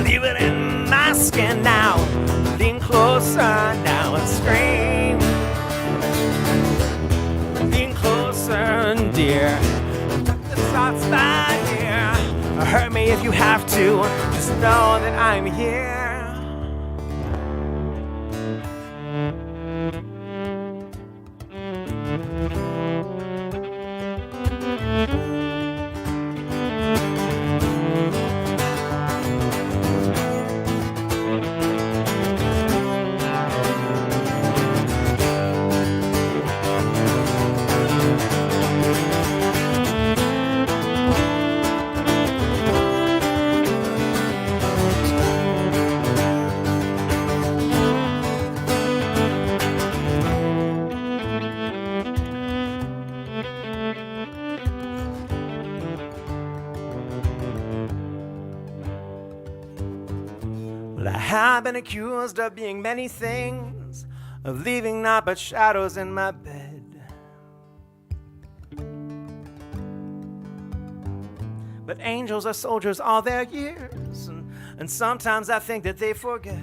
Leave it in my skin now. Lean closer now and scream. Lean closer, dear. Let the thoughts by here. Hurt me if you have to. Just know that I'm here. Well, I have been accused of being many things, of leaving naught but shadows in my bed. But angels are soldiers all their years, and sometimes I think that they forget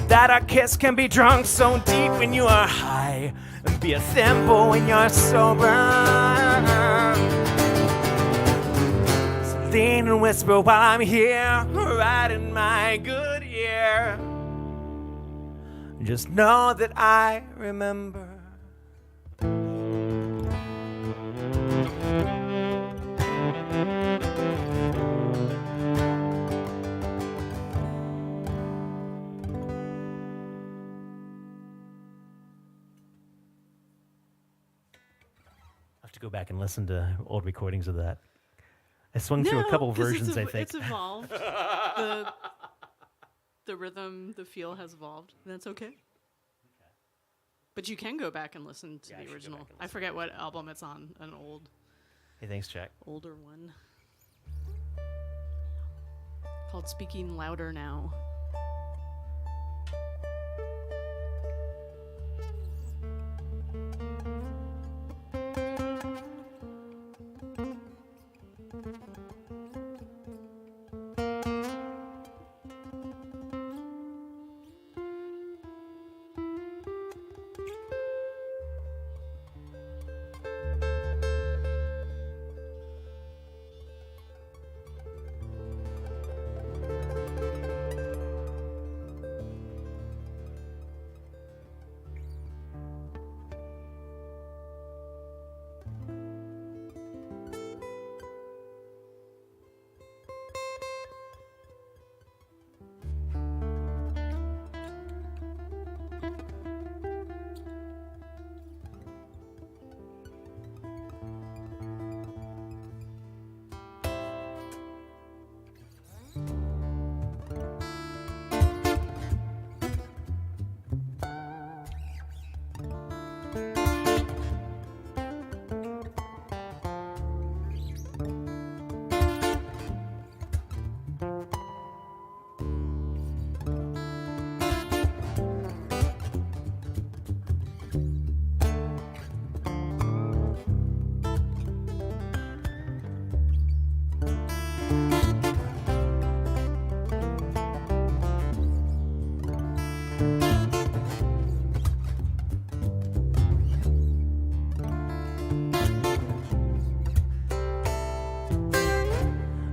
that a kiss can be drunk so deep when you are high, and be a thimble when you're sober. So lean and whisper while I'm here, right in my good ear. Just know that I remember. To go back and listen to old recordings of that. I swung through a couple versions, I think. It's evolved. The rhythm, the feel has evolved. That's okay. But you can go back and listen to the original. I forget what album it's on. An old. Hey, thanks, Jack. Older one. Called Speaking Louder Now.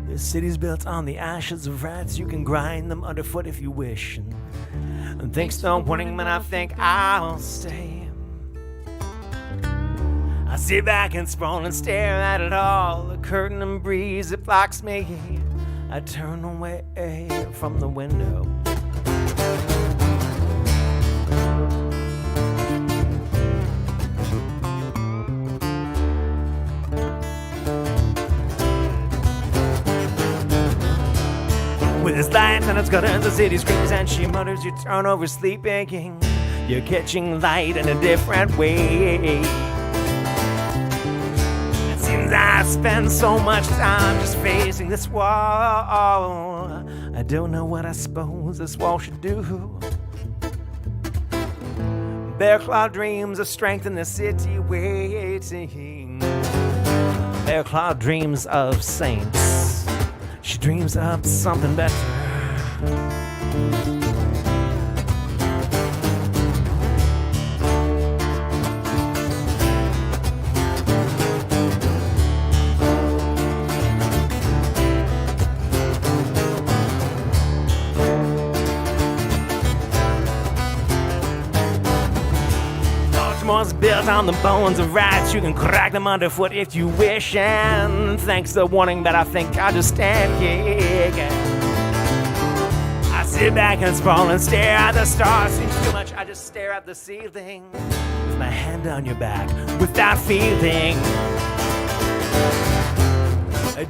The city's built on the ashes of rats. You can grind them underfoot if you wish. And thanks to warning, man, I think I'll stay. I sit back and sprawl and stare at it all. The curtain and breeze, it blocks me. I turn away from the window. There's lights and it's gutters, the city screams and she mutters. You turn over sleeping, you're catching light in a different way. It seems I spend so much time just facing this wall. I don't know what I suppose this wall should do. Bear claw dreams of strength in the city waiting. Bear claw dreams of saints. She dreams up something better. Baltimore's built on the bones of rights. You can crack them underfoot if you wish. And thanks to the warning, but I think I'll just stand here. I sit back and sprawl and stare at the stars. Seems too much, I just stare at the ceiling with my hand on your back without feeling.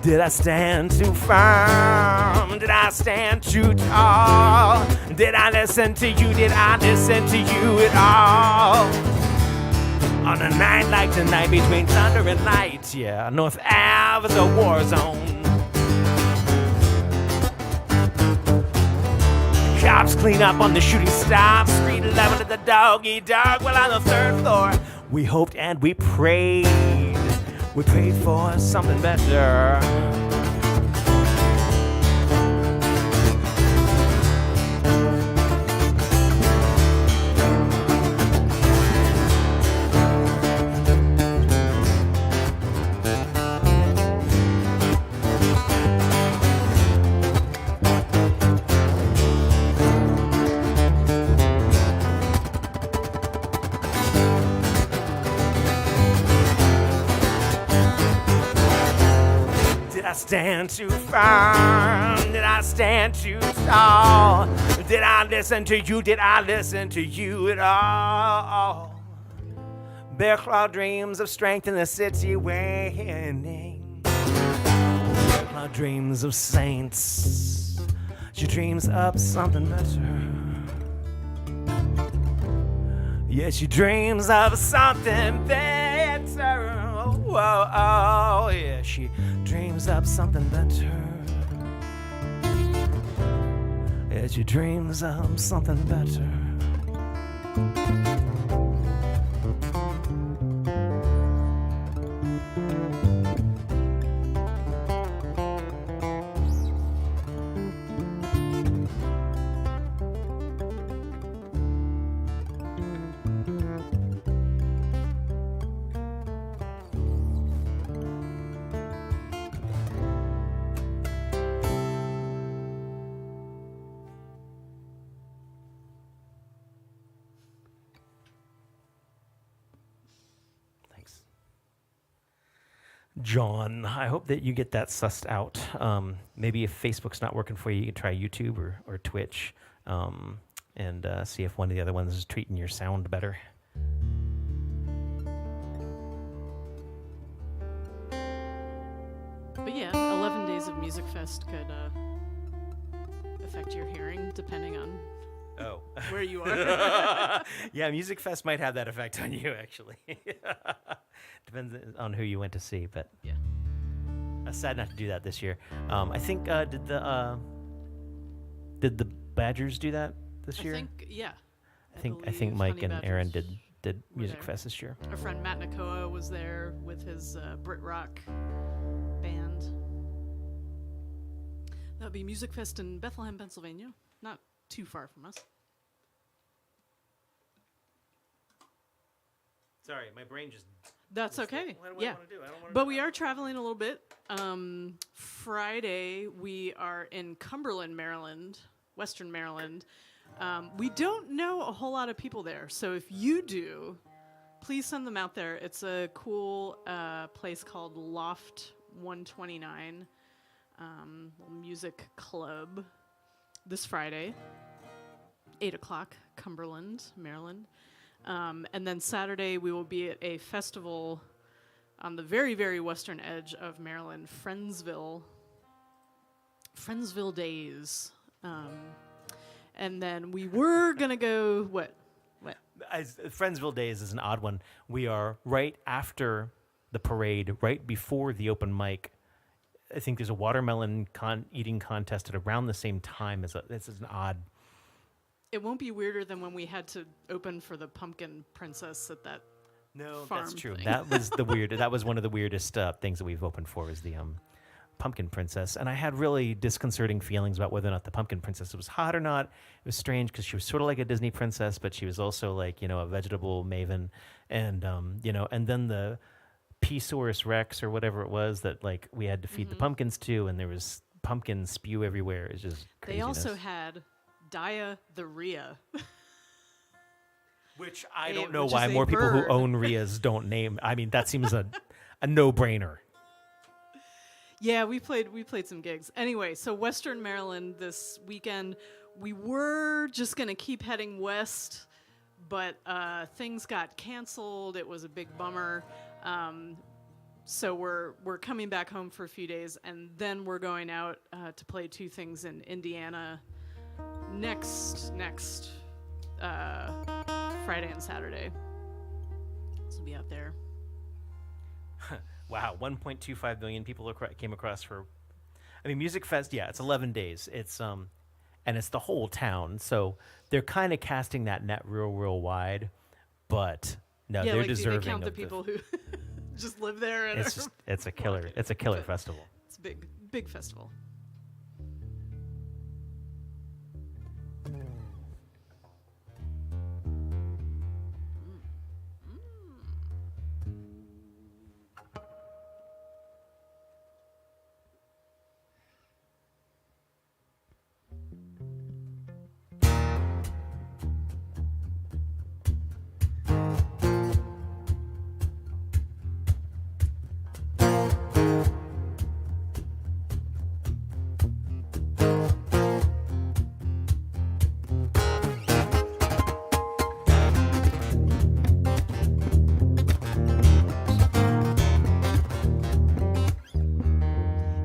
Did I stand too firm? Did I stand too tall? Did I listen to you? Did I listen to you at all? On a night like tonight between thunder and light, yeah, North Ave is a war zone. Cops clean up on the shooting stop. Street 11 at the doggy dog. Well, on the third floor, we hoped and we prayed. We prayed for something better. Did I stand too firm? Did I stand too tall? Did I listen to you? Did I listen to you at all? Bear claw dreams of strength in the city waning. Bear claw dreams of saints. She dreams up something better. Yeah, she dreams of something better. Oh, yeah, she dreams up something better. Yeah, she dreams of something better. John, I hope that you get that sussed out. Maybe if Facebook's not working for you, you can try YouTube or Twitch and see if one of the other ones is treating your sound better. But yeah, 11 days of Music Fest could affect your hearing depending on where you are. Yeah, Music Fest might have that effect on you, actually. Depends on who you went to see, but Yeah. Sad not to do that this year. I think did the Badgers do that this year? I think believe Mike Honey and Badgers Aaron did were Music there. Fest this year. Our friend Matt Nakoa was there with his Brit Rock band. That would be Music Fest in Bethlehem, Pennsylvania. Not too far from us. Sorry, my brain just... That's okay. What do Yeah. I want to do? I don't want to But we are traveling a little bit. Friday, we are in Cumberland, Maryland, Western Maryland. We don't know a whole lot of people there. So if you do, please send them out there. It's a cool place called Loft 129 Music Club this Friday, 8 o'clock, Cumberland, Maryland. And then Saturday, we will be at a festival on the very, very western edge of Maryland, Friendsville Days. And then we were going to go, what? Friendsville Days is an odd one. We are right after the parade, right before the open mic. I think there's a watermelon eating contest at around the same time. This is an odd. It won't be weirder than when we had to open for the Pumpkin Princess at that. No, farm that's true. thing. That was the weird. That was one of the weirdest things that we've opened for is the Pumpkin Princess, and I had really disconcerting feelings about whether or not the Pumpkin Princess was hot or not. It was strange because she was sort of like a Disney princess, but she was also like a vegetable maven, and and then the P-saurus Rex or whatever it was that like we had to feed the pumpkins to, and there was pumpkin spew everywhere. It's just craziness. They also had diarrhea. Which I don't know which why is a more people who bird. own Rias don't name. I mean, that seems a no-brainer. Yeah, we played some gigs. Anyway, so Western Maryland this weekend, we were just going to keep heading west, but things got canceled. It was a big bummer. So we're coming back home for a few days, and then we're going out to play 2 things in Indiana next Friday and Saturday. So we'll be out there. Wow, 1.25 million people came across for. I mean, Music Fest. Yeah, it's 11 days. It's and it's the whole town. So they're kind of casting that net real wide, but no, Yeah, they're like, deserving do they count the of people who just live there? And It's a killer. It's a killer Okay. festival. It's a big festival.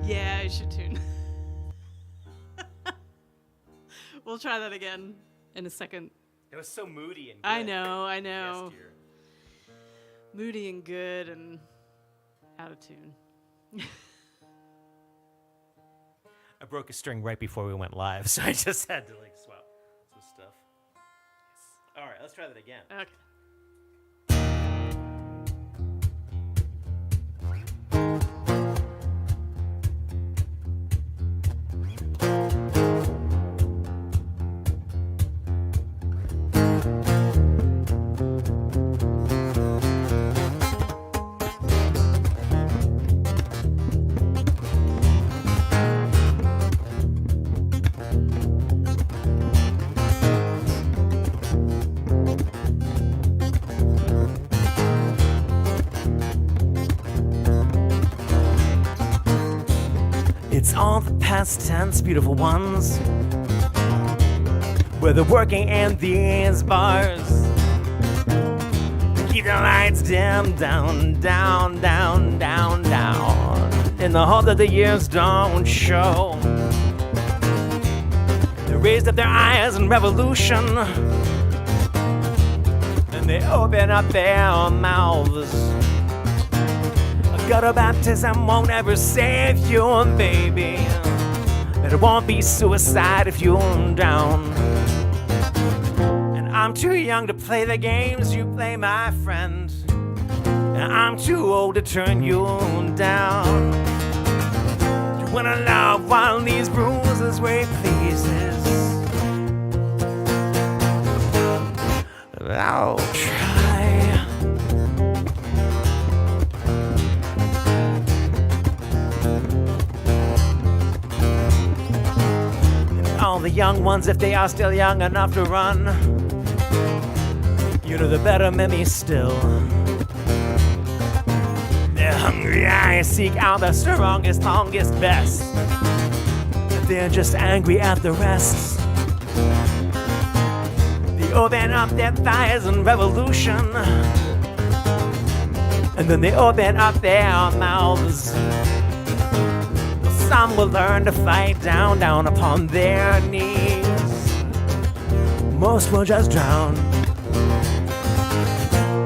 Yeah, I should tune. We'll try that again in a second. It was so moody and. I know. Moody and good and out of tune. I broke a string right before we went live, so I just had to like swap some stuff. Yes. All right, let's try that again. Okay. It's all the past tense, beautiful ones, where the working and these bars keep the lights dim, down, down, down, down, down, in the hope that the years don't show. They raised up their eyes in revolution, and they open up their mouths. Gutter baptism won't ever save you, baby. It won't be suicide if you're down. And I'm too young to play the games you play, my friend. And I'm too old to turn you down. You wanna love while these bruises weigh pleases. I'll try. All the young ones, if they are still young enough to run, you know the better me still. Their hungry eyes seek out the strongest, longest, best. They're just angry at the rest. They open up their thighs in revolution, and then they open up their mouths. Some will learn to fight down, down upon their knees. Most will just drown.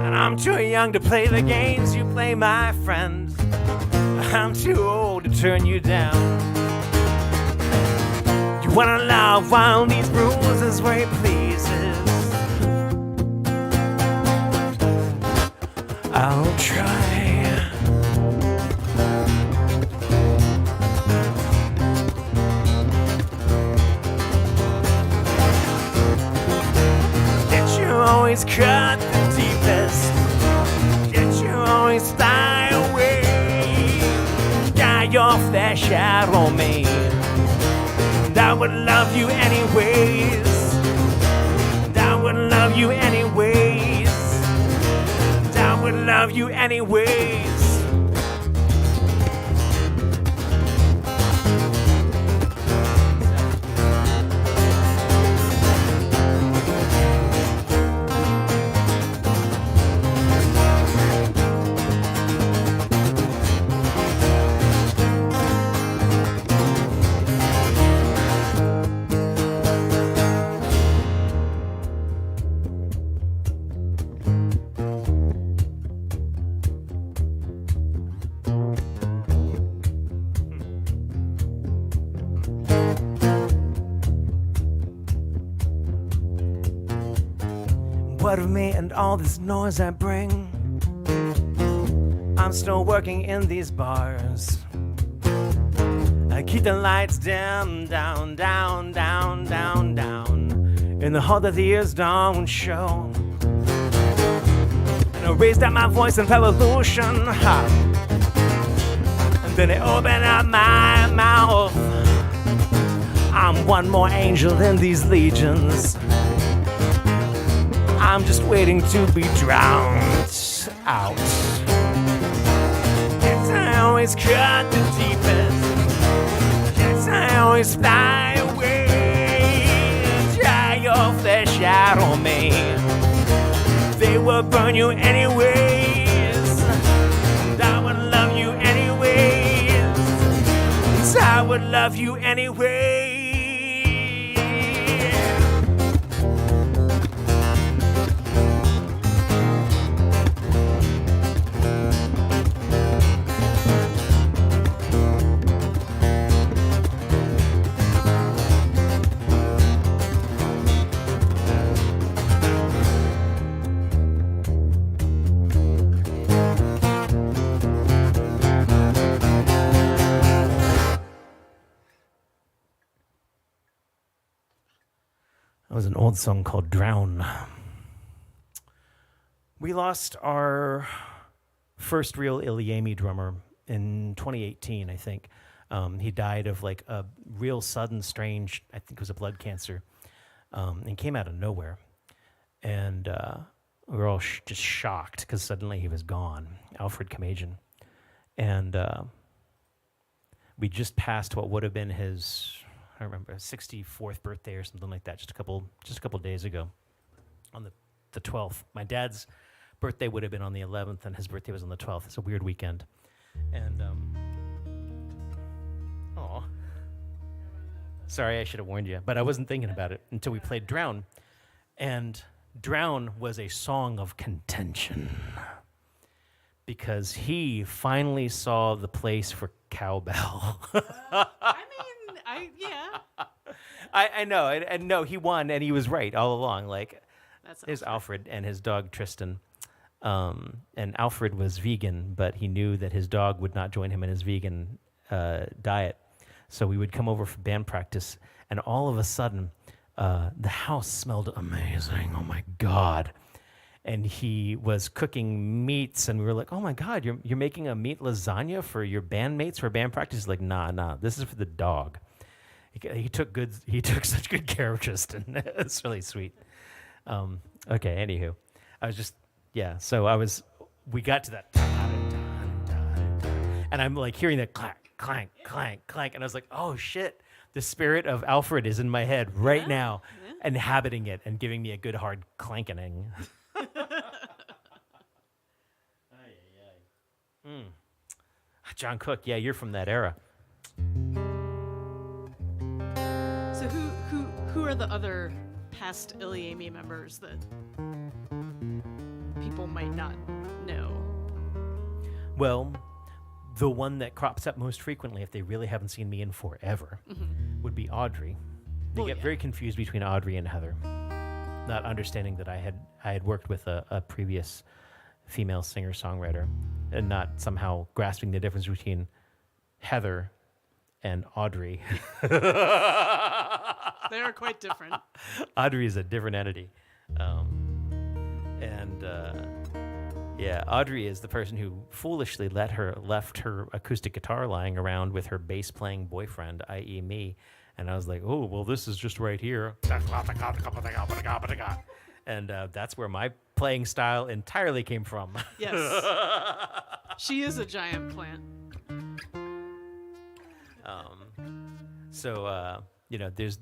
And I'm too young to play the games you play, my friend. I'm too old to turn you down. You wanna love while these bruises where it pleases. I'll try. Did you always cut the deepest? Did you always fly away? Sky your flesh out on me. And I would love you anyways. And I would love you anyways. And I would love you anyways. What of me and all this noise I bring? I'm still working in these bars. I keep the lights dim, down, down, down, down, down, in the hall that the ears don't show. And I raised up my voice in revolution, ha. And then I opened up my mouth. I'm one more angel than these legions. I'm just waiting to be drowned out. Yes, I always cut the deepest. Yes, I always fly away. Dry your flesh out on me. They will burn you anyways. And I would love you anyways. So I would love you anyways. That was an old song called Drown. We lost our first real ilyAIMY drummer in 2018, I think. He died of like a real sudden, strange, I think it was a blood cancer, and came out of nowhere. And we were all just shocked because suddenly he was gone, Alfred Kamajian. And we just passed what would have been his, I don't remember, 64th birthday or something like that, just a couple days ago, on the 12th. My dad's birthday would have been on the 11th, and his birthday was on the 12th. It's a weird weekend. And, sorry, I should have warned you, but I wasn't thinking about it until we played Drown. And Drown was a song of contention because he finally saw the place for cowbell. I know, and no, he won, and he was right all along. Like, there's Alfred and his dog Tristan, and Alfred was vegan, but he knew that his dog would not join him in his vegan diet. So we would come over for band practice, and all of a sudden, the house smelled amazing. Oh my God! And he was cooking meats, and we were like, "Oh my God, you're making a meat lasagna for your bandmates for band practice?" He's like, nah, this is for the dog. He took such good care of Tristan. It's really sweet. Okay, anywho, I was just, yeah. So we got to that, and I'm like hearing that clank, clank, clank, clank, and I was like, oh shit, the spirit of Alfred is in my head right now, inhabiting it and giving me a good hard clanking. John Cook, yeah, you're from that era. are the other past ilyAIMY members that people might not know? Well, the one that crops up most frequently, if they really haven't seen me in forever, would be Audrey. They Oh, get yeah. very confused between Audrey and Heather, not understanding that I had worked with a previous female singer-songwriter, and not somehow grasping the difference between Heather and Audrey. They are quite different. Audrey is a different entity. Yeah, Audrey is the person who foolishly left her acoustic guitar lying around with her bass playing boyfriend, i.e. me. And I was like, oh, well, this is just right here. And that's where my playing style entirely came from. Yes. She is a giant plant.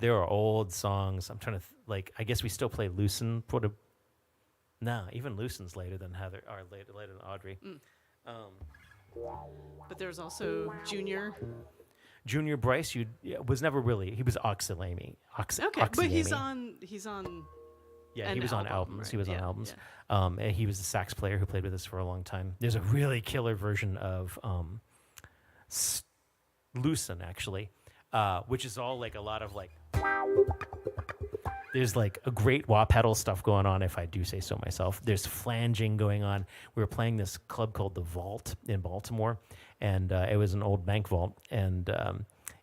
There are old songs. I'm trying to I guess we still play Loosen. No, even Loosen's later than Heather, or later than Audrey. But there's also Junior. Junior Bryce was never really. He was ilyAIMY. Okay, but he's on. Yeah, an he was on album, albums. right? He was on Yeah, albums. And he was the sax player who played with us for a long time. There's a really killer version of Loosen, actually, which is all like a lot of like. There's like a great wah pedal stuff going on, if I do say so myself. There's flanging going on. We were playing this club called The Vault in Baltimore, and it was an old bank vault, and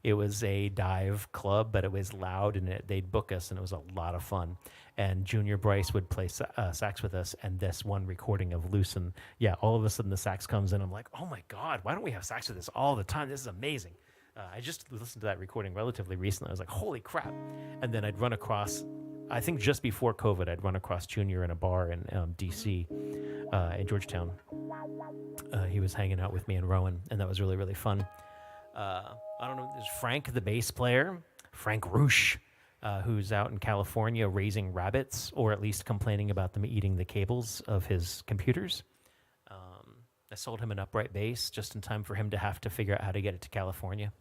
it was a dive club, but it was loud, and they'd book us, and it was a lot of fun. And Junior Bryce would play sax with us, and this one recording of Loosen, all of a sudden the sax comes in. I'm like, oh my God, why don't we have sax with this all the time? This is amazing. I just listened to that recording relatively recently. I was like, holy crap. And then I'd run across, I think just before COVID, I'd run across Junior in a bar in D.C., in Georgetown. He was hanging out with me and Rowan, and that was really, really fun. I don't know, there's Frank, the bass player, Frank Roosh, who's out in California raising rabbits, or at least complaining about them eating the cables of his computers. I sold him an upright bass just in time for him to have to figure out how to get it to California.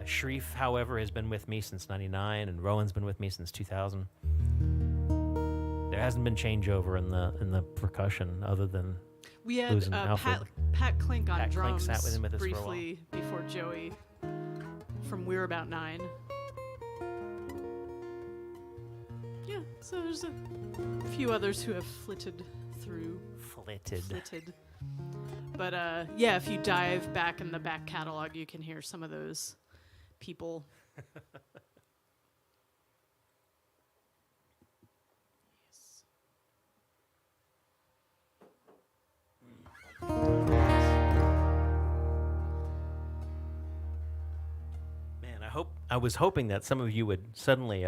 Sharif, however, has been with me since '99, and Rowan's been with me since 2000. There hasn't been changeover in the percussion, other than We had losing Alfred. Pat Klink on Pat Klink drums sat with him with us for a while. briefly before Joey from We're About 9. Yeah, so there's a few others who have flitted through. Flitted. But if you dive back in the back catalog, you can hear some of those people. Yes. Man, I was hoping that some of you would suddenly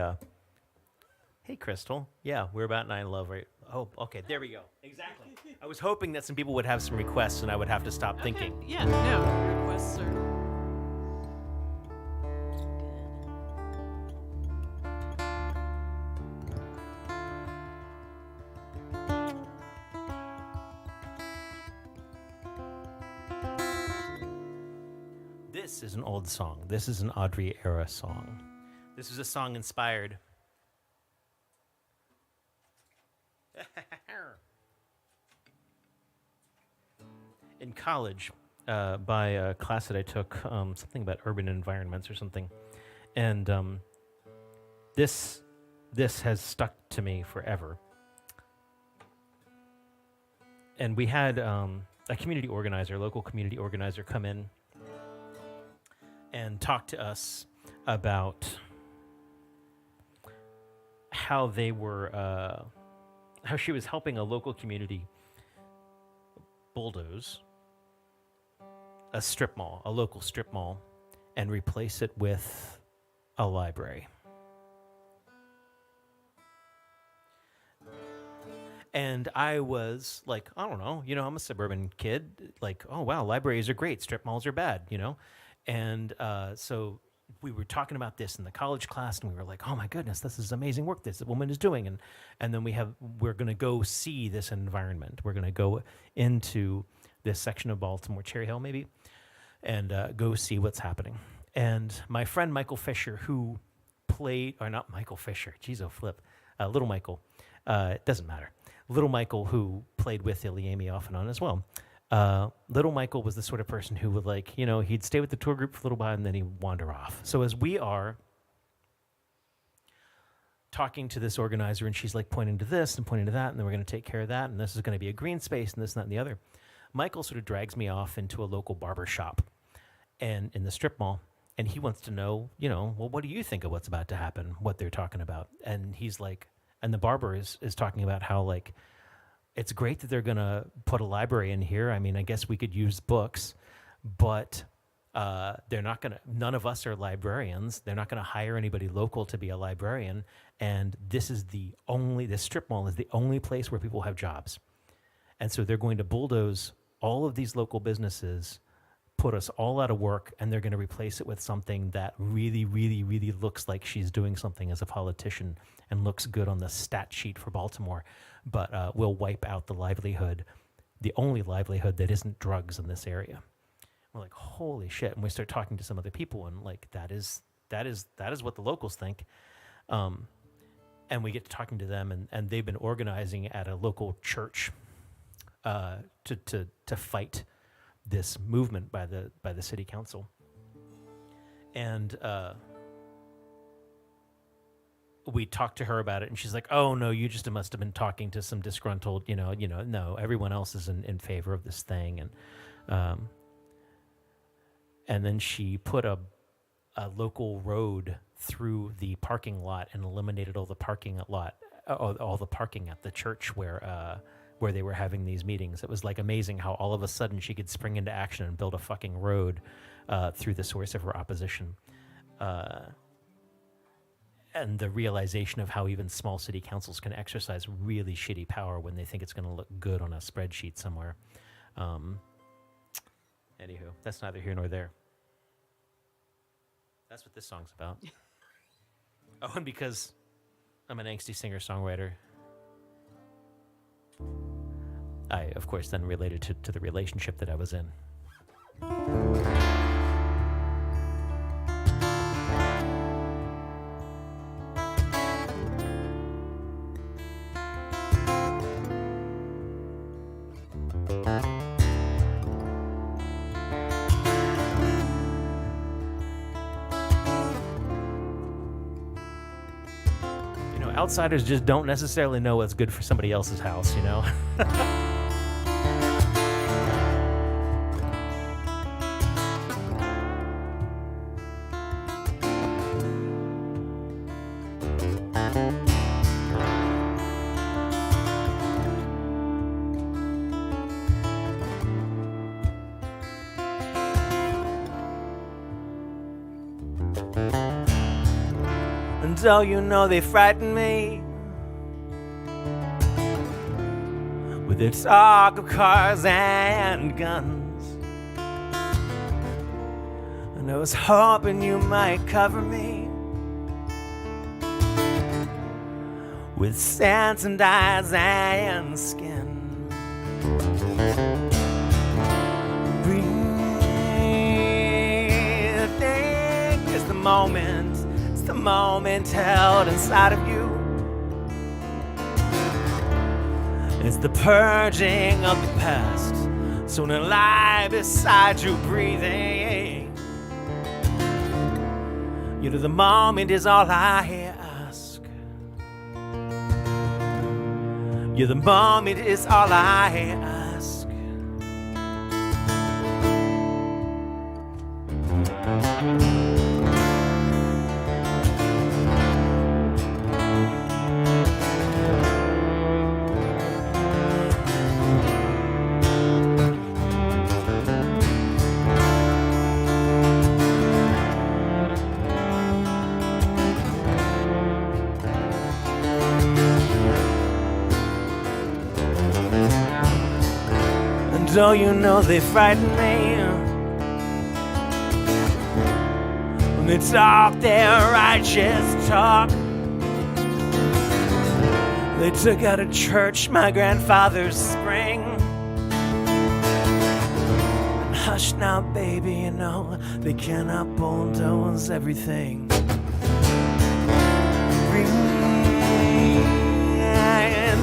hey Crystal. Yeah, we're about 9 love, right? Oh, okay, there we go. Exactly. I was hoping that some people would have some requests and I would have to stop thinking. Yeah, no, requests are good. This is an old song. This is an Audrey era song. This is a song inspired. In college, by a class that I took, something about urban environments or something, and this has stuck to me forever. And we had a local community organizer, come in and talk to us about how they were, how she was helping a local community bulldoze a local strip mall, and replace it with a library. And I was like, I don't know, I'm a suburban kid. Like, oh, wow, libraries are great. Strip malls are bad, And so we were talking about this in the college class, and we were like, oh my goodness, this is amazing work this woman is doing. And then we're going to go see this environment. We're going to go into this section of Baltimore, Cherry Hill maybe, and go see what's happening. And my friend Michael Fisher, who played, or not Michael Fisher, geez, oh flip, Little Michael, it doesn't matter. Little Michael, who played with ilyAIMY off and on as well. Little Michael was the sort of person who would like, he'd stay with the tour group for a little while and then he'd wander off. So as we are talking to this organizer and she's like pointing to this and pointing to that and then we're going to take care of that and this is going to be a green space and this, and that, and the other, Michael sort of drags me off into a local barber shop and in the strip mall. And he wants to know, well, what do you think of what's about to happen, what they're talking about? And he's like, and the barber is talking about how, like, it's great that they're going to put a library in here. I mean, I guess we could use books, but they're not going to, none of us are librarians. They're not going to hire anybody local to be a librarian. And this strip mall is the only place where people have jobs. And so they're going to bulldoze all of these local businesses, put us all out of work, and they're going to replace it with something that really, really, really looks like she's doing something as a politician and looks good on the stat sheet for Baltimore, but will wipe out the livelihood, the only livelihood that isn't drugs in this area. We're like, holy shit. And we start talking to some other people and like, that is what the locals think. And we get to talking to them and they've been organizing at a local church to fight this movement by the city council. And we talked to her about it and she's like, oh no, you just must have been talking to some disgruntled, no, everyone else is in favor of this thing. And then she put a local road through the parking lot and eliminated all the parking at the church where they were having these meetings. It was like amazing how all of a sudden she could spring into action and build a fucking road through the source of her opposition. And the realization of how even small city councils can exercise really shitty power when they think it's going to look good on a spreadsheet somewhere. Anywho, that's neither here nor there. That's what this song's about. Oh, and because I'm an angsty singer-songwriter, I, of course, then related to the relationship that I was in. Outsiders just don't necessarily know what's good for somebody else's house, And oh, they frighten me with their talk of cars and guns. And I was hoping you might cover me with sense and eyes and skin. Breathing is the moment. The moment held inside of you. It's the purging of the past, soon alive beside you breathing. The moment is all I ask. The moment is all I ask. Oh, they frighten me when they talk their righteous talk. They took out of church my grandfather's spring and hush now, baby, you know they cannot bulldoze everything.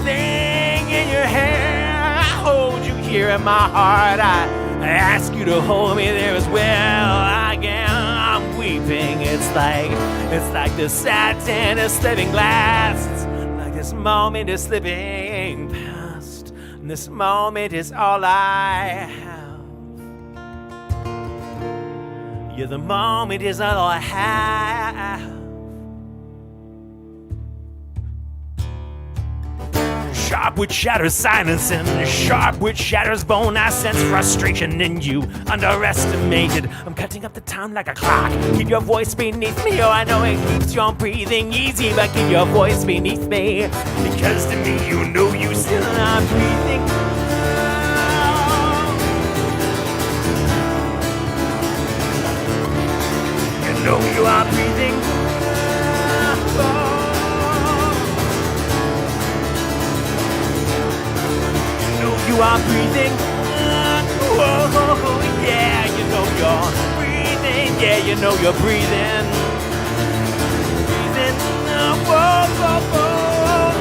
Thing in your hair, I hold you here in my heart. I ask you to hold me there as well. Again, I'm weeping. It's like the satin is slipping glass. It's like this moment is slipping past. And this moment is all I have. Yeah, the moment is all I have. Sharp wit shatters silence and sharp wit shatters bone. I sense frustration in you, underestimated. I'm cutting up the time like a clock. Keep your voice beneath me. Oh, I know it keeps your breathing easy, but keep your voice beneath me. Because to me, you know you still are breathing. You know you are breathing. You are breathing. Oh, yeah, you know you're breathing. Yeah, you know you're breathing. Breathing. Yeah.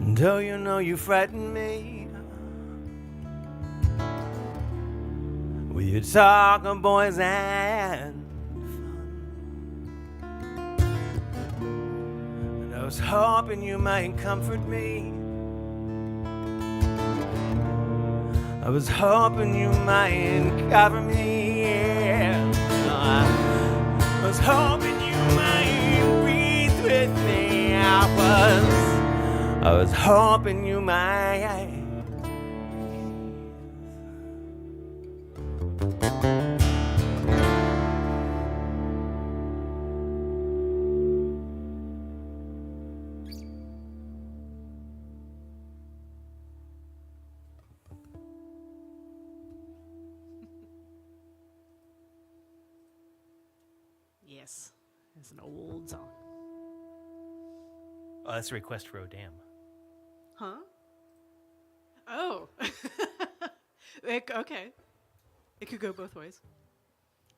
And oh, you know you frighten me with your talk of boys and fun. And I was hoping you might comfort me. I was hoping you might cover me. Yeah. I was hoping you might breathe with me. I was hoping you might. Yes, it's an old song. Oh, that's a request for O'Dam. Huh? Oh. Okay. It could go both ways.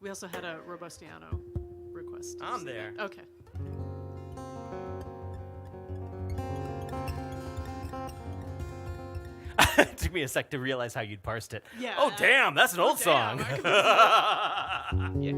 We also had a Robustiano request. I'm there. Okay. It took me a sec to realize how you'd parsed it. Yeah. Oh, damn, that's an old song. Yeah.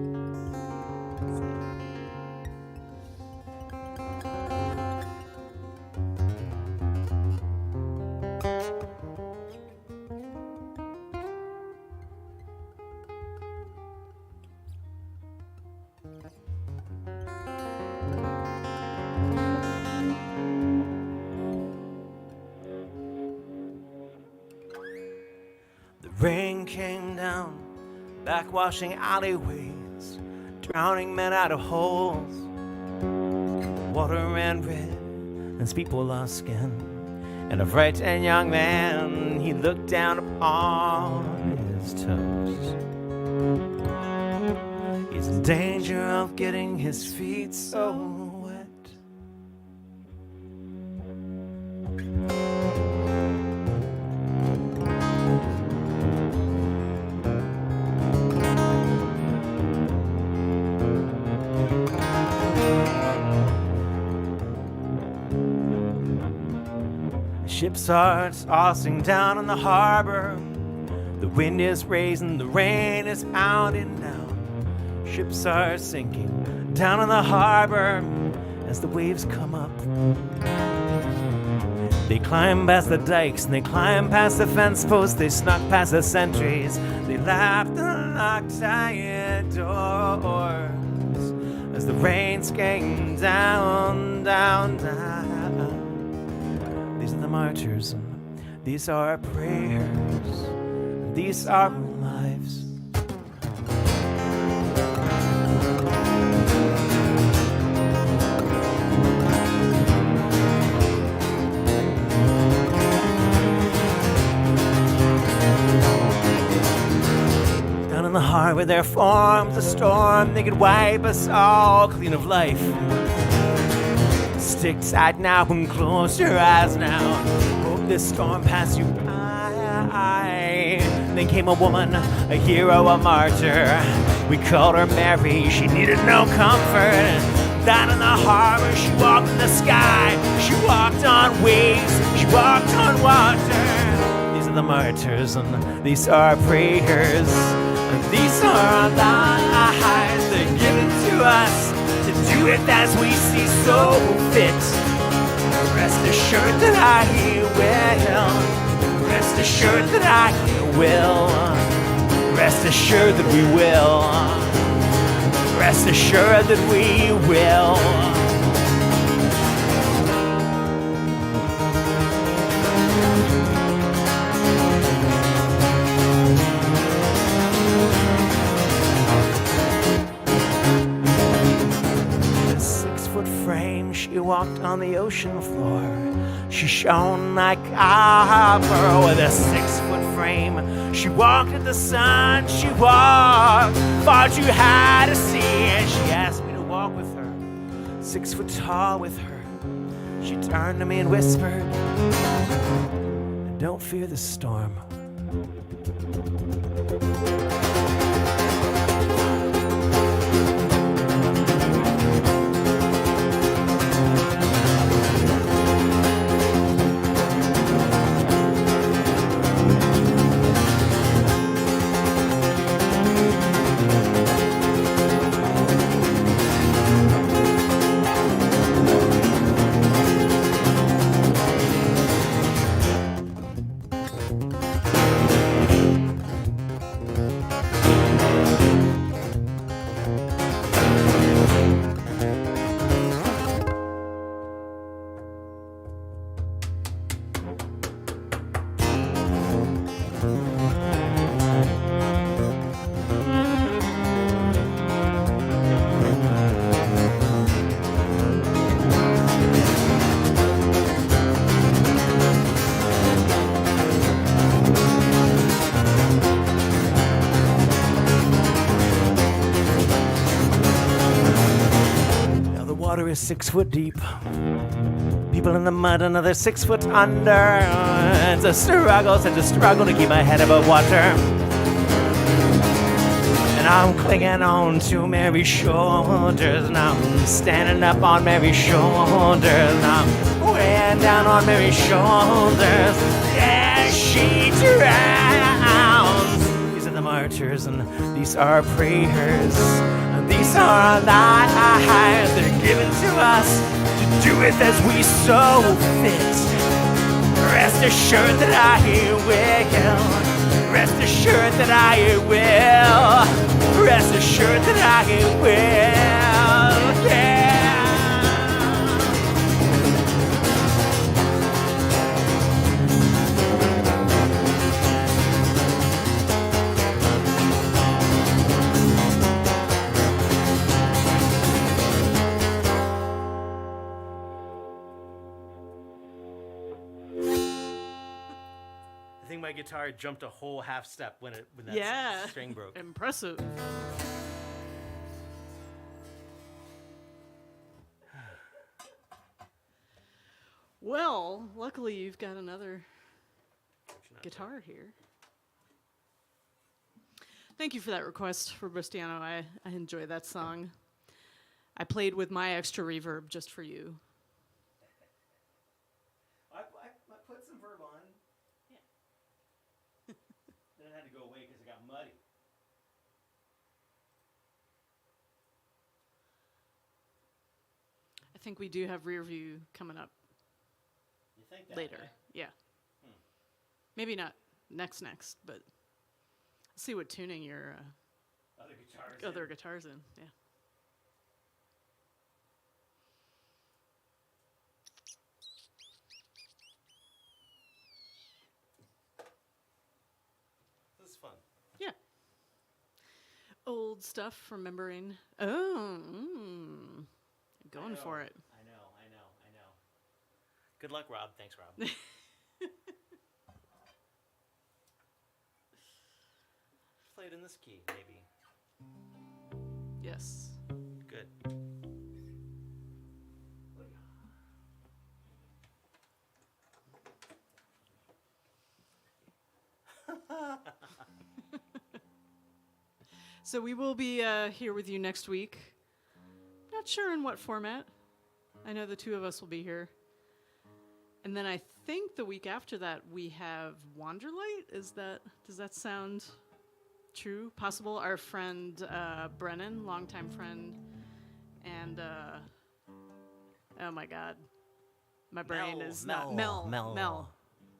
Rain came down, backwashing alleyways, drowning men out of holes. Water ran red, as people lost skin. And a frightened young man, he looked down upon his toes. He's in danger of getting his feet so wet. Ships are tossing down in the harbor. The wind is raising, the rain is pounding down. Ships are sinking down in the harbor as the waves come up. They climb past the dikes and they climb past the fence posts. They snuck past the sentries. They laughed and locked iron doors as the rains came down, down, down. These are the martyrs, and these are our prayers, and these are our lives. In the heart where there forms a storm, they could wipe us all clean of life. Stick tight now and close your eyes now. Hope this storm pass you by. Then came a woman, a hero, a martyr. We called her Mary, she needed no comfort. Down in the harbor, she walked in the sky. She walked on waves, she walked on water. These are the martyrs and these are our prayers. These are our lives, they're given to us to do it as we see so fit. Rest assured that I will. Rest assured that I will. Rest assured that we will. Rest assured that we will. She walked on the ocean floor. She shone like copper with a 6-foot frame. She walked in the sun. She walked far too high to see. And she asked me to walk with her, 6 foot tall with her. She turned to me and whispered, "Don't fear the storm." Water is 6 foot deep. People in the mud another 6 foot under. It's a struggle, such a struggle to keep my head above water. And I'm clinging on to Mary's shoulders. And I'm standing up on Mary's shoulders. And I'm weighing down on Mary's shoulders as she drowns. These are the martyrs and these are our prayers. These are our lives, they're given to us to do it as we so fit. Rest assured that I will. Rest assured that I will. Rest assured that I will. Yeah. I think my guitar jumped a whole half step when that string broke. Impressive. Well, luckily you've got another guitar here. Thank you for that request, Robustiano. I enjoy that song. I played with my extra reverb just for you. I put some verb on. Yeah. Then I had to go got muddy. I think we do have rear view coming up You think that? later. Yeah. Maybe not next, but see what tuning your other guitars in. Yeah. This is fun. Yeah. Old stuff, remembering. Oh, going for it. I know. Good luck, Rob. Thanks, Rob. Play it in this key, maybe. Yes. Good. So we will be here with you next week. Not sure in what format. I know the two of us will be here. And then I think the week after that we have Wanderlight. Does that sound true? Possible? Our friend Brennan, longtime friend, and oh my God, my brain is not Mel.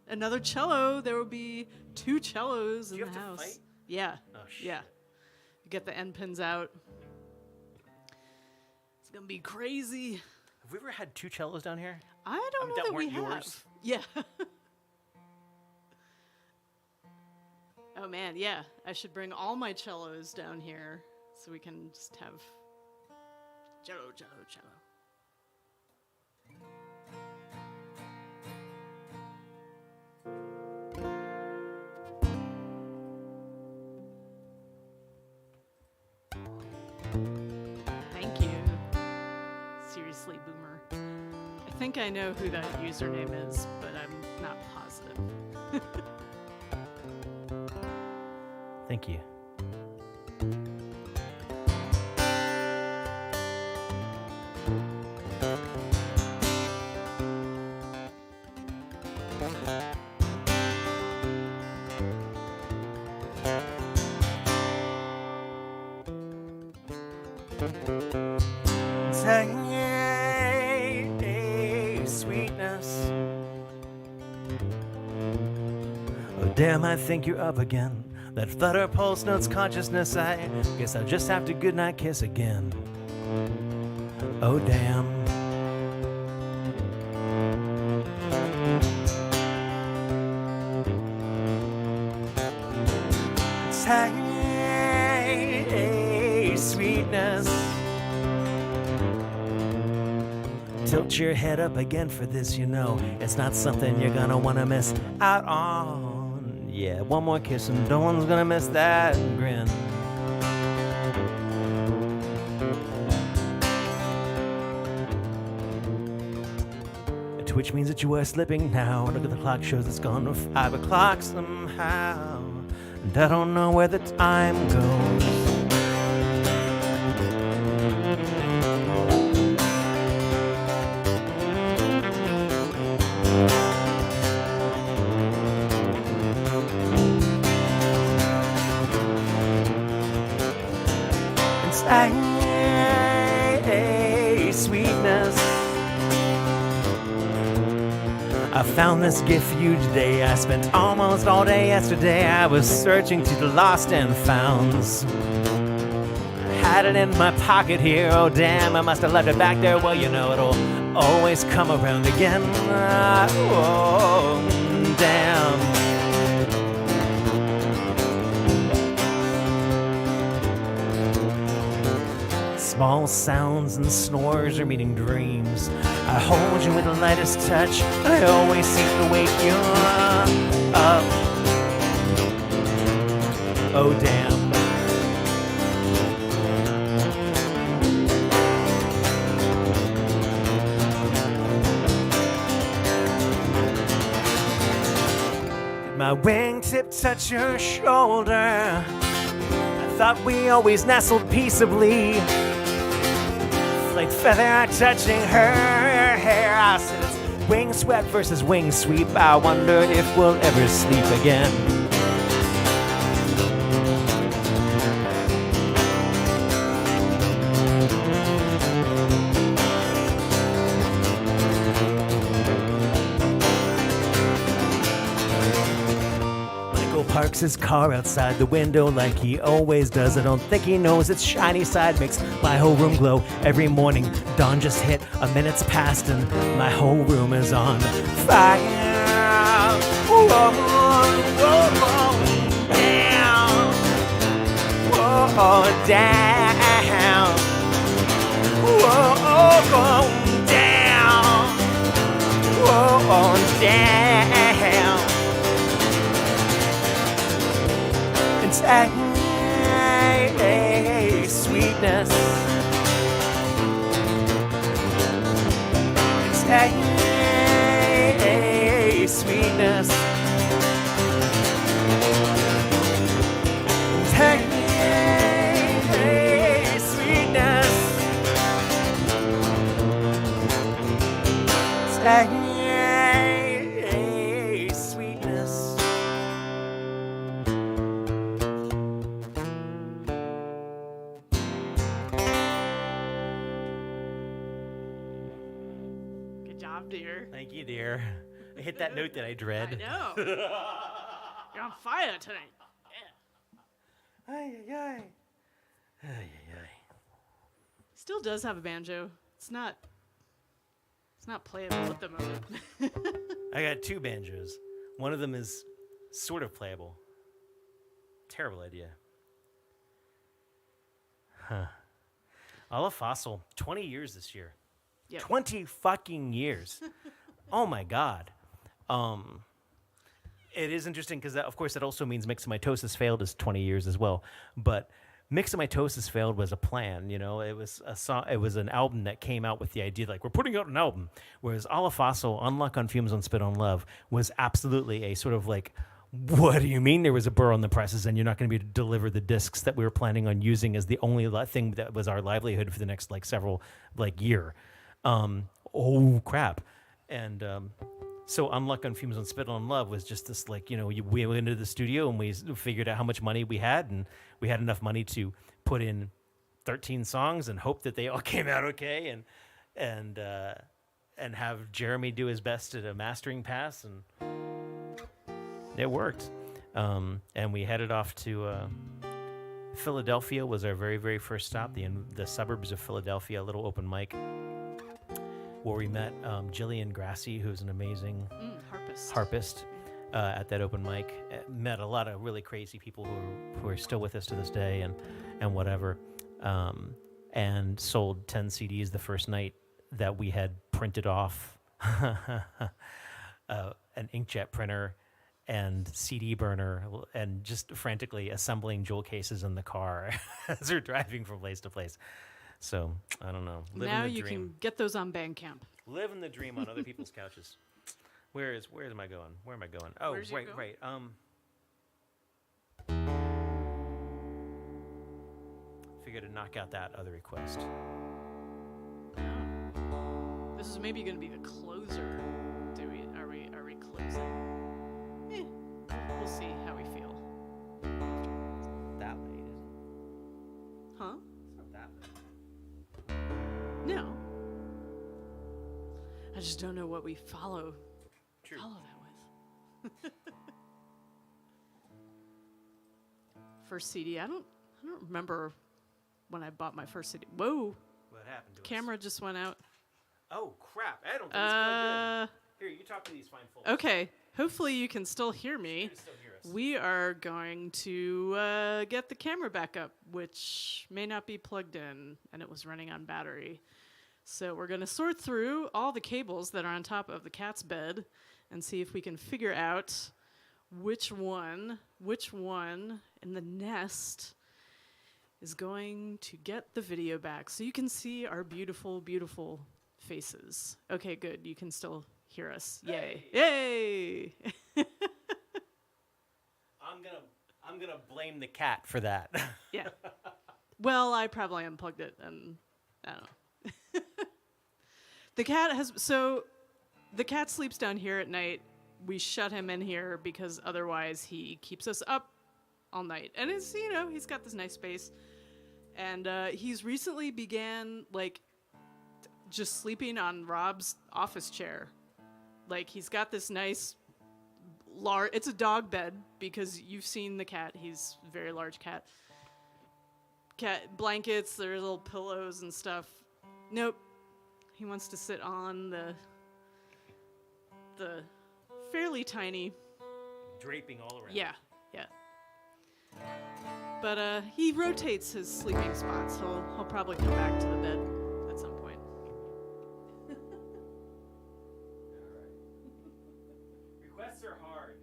Another cello. There will be 2 cellos in the house. Fight? Yeah. Oh shit. Yeah. Get the end pins out. It's gonna be crazy. Have we ever had 2 cellos down here? I don't know that that we weren't have. yours? Yeah. Oh man, yeah. I should bring all my cellos down here so we can just have cello. Thank you. Seriously, Boomer. I think I know who that username is, but I'm not positive. Thank you. Hey, sweetness. Oh, damn, I think you're up again. That flutter pulse notes consciousness. I guess I'll just have to goodnight kiss again. Oh, damn. Hey, sweetness. Tilt your head up again for this, you know. It's not something you're gonna wanna miss out on. Yeah, one more kiss and no one's gonna miss that grin. A twitch means that you are slipping now. Look at the clock, shows it's gone to 5 o'clock somehow. And I don't know where the time goes. Hey, sweetness. I found this gift for you today. I spent almost all day yesterday. I was searching through the lost and founds. I had it in my pocket here. Oh damn, I must have left it back there. Well, you know, it'll always come around again. Oh, damn. Small sounds and snores are meeting dreams. I hold you with the lightest touch. I always seem to wake you up. Oh damn. Did my wingtip touch your shoulder? I thought we always nestled peaceably. Like feather touching her hair. I said it's wing sweat versus wing sweep. I wonder if we'll ever sleep again. parks his car outside the window like he always does. I don't think he knows its shiny side makes my whole room glow. Every morning, dawn just hit, a minute's passed, and my whole room is on fire. Whoa, whoa, whoa, down. Whoa, down. Whoa, down. Whoa, down. It's a sweetness. It's a sweetness. It's a sweetness. It's a sweetness. Good job, dear. Thank you, dear. I hit that note that I I dread. know. You're on fire tonight. Ay, ay, ay. Ay, ay, ay. Still does have a banjo. It's not playable at the moment. I got 2 banjos. One of them is sort of playable. Terrible idea. Huh. Olive Fossil, 20 years this year. Yep. 20 fucking years. Oh my God. It is interesting because, of course, that also means Mixomatosis failed as 20 years as well. But Mixomatosis failed was a plan, you know. It was a song. It was an album that came out with the idea like we're putting out an album. Whereas Olive Fossil, Unluck on Fumes on Spit on Love, was absolutely a sort of like, what do you mean there was a burr on the presses and you're not going to be able to deliver the discs that we were planning on using as the only thing that was our livelihood for the next like several like year. Oh crap. And so Unluck on Fumes on Spit on Love was just this like, you know, we went into the studio and we figured out how much money we had, and we had enough money to put in 13 songs and hope that they all came out okay, and have Jeremy do his best at a mastering pass, and it worked. And we headed off to Philadelphia was our very, very first stop, the suburbs of Philadelphia, a little open mic where we met Jillian Grassi, who's an amazing harpist at that open mic. Met a lot of really crazy people who are still with us to this day and whatever. And sold 10 CDs the first night that we had printed off an inkjet printer and CD burner, and just frantically assembling jewel cases in the car as we're driving from place to place. So, I don't know. Now you can get those on Bandcamp. Living the dream on other people's couches. Where am I going? Where am I going? Oh, Where's your right. Figured to knock out that other request. This is maybe going to be the closer. Are we closing? We'll see how we feel. That way, isn't it? Huh? It's not that way. No. I just don't know what we follow True. that with. First CD. I don't remember when I bought my first CD. Whoa. What happened to Camera just went out. Oh, crap. I don't think it's plugged in. Here, you talk to these fine folks. Okay. Hopefully you can still hear me. You can still hear us. We are going to get the camera back up, which may not be plugged in, and it was running on battery. So we're going to sort through all the cables that are on top of the cat's bed and see if we can figure out which one in the nest is going to get the video back. So you can see our beautiful, beautiful faces. Okay, good. You can still hear us. Yay. Yay! I'm gonna blame the cat for that. Yeah. Well, I probably unplugged it, and I don't know. The cat sleeps down here at night. We shut him in here because otherwise he keeps us up all night. And it's, he's got this nice space. And he's recently began just sleeping on Rob's office chair. Like, he's got this nice large. It's a dog bed because you've seen the cat. He's a very large cat. Cat blankets. There's little pillows and stuff. Nope. He wants to sit on the fairly tiny. Draping all around. Yeah. But he rotates his sleeping spots. He'll probably come back to the bed at some point. Requests are hard.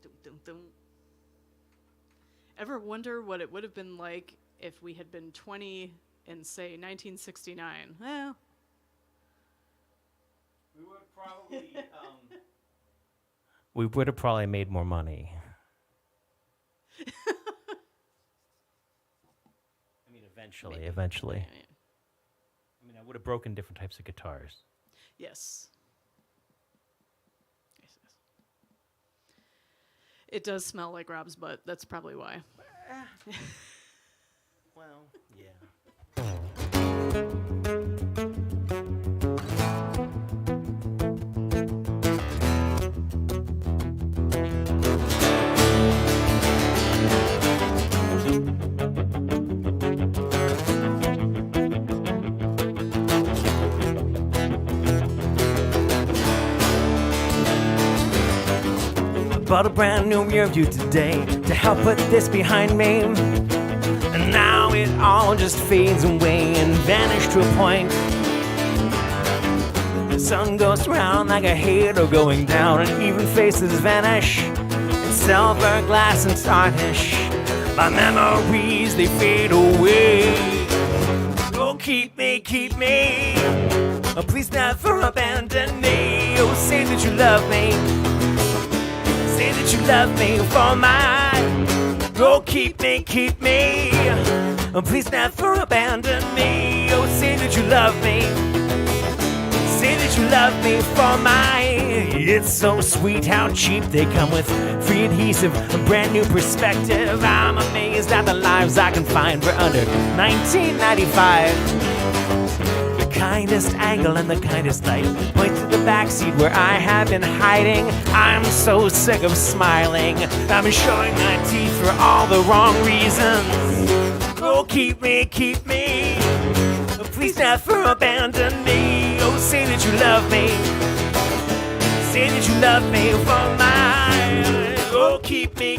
Dum, dum, dum. Ever wonder what it would have been like if we had been 20 in, say, 1969? Well, We would have probably made more money. I mean, eventually. Yeah. I mean, I would have broken different types of guitars. Yes. It does smell like Rob's butt. That's probably why. Well, yeah. Bought a brand new rear view today to help put this behind me. And now it all just fades away and vanishes to a point. The sun goes round like a halo going down, and even faces vanish in silver glass and tarnish. My memories, they fade away. Oh, keep me. Oh, please never abandon me. Oh, say that you love me. Say that you love me for mine. Oh, keep me. Oh, please never abandon me. Oh, say that you love me. Say that you love me for mine. It's so sweet how cheap they come with free adhesive, a brand new perspective. I'm amazed at the lives I can find for under $19.95. Kindest angle and the kindest light point to the backseat where I have been hiding. I'm so sick of smiling. I've been showing my teeth for all the wrong reasons. Oh, keep me. Oh, please never abandon me. Oh, say that you love me. Say that you love me for mine. Oh, keep me.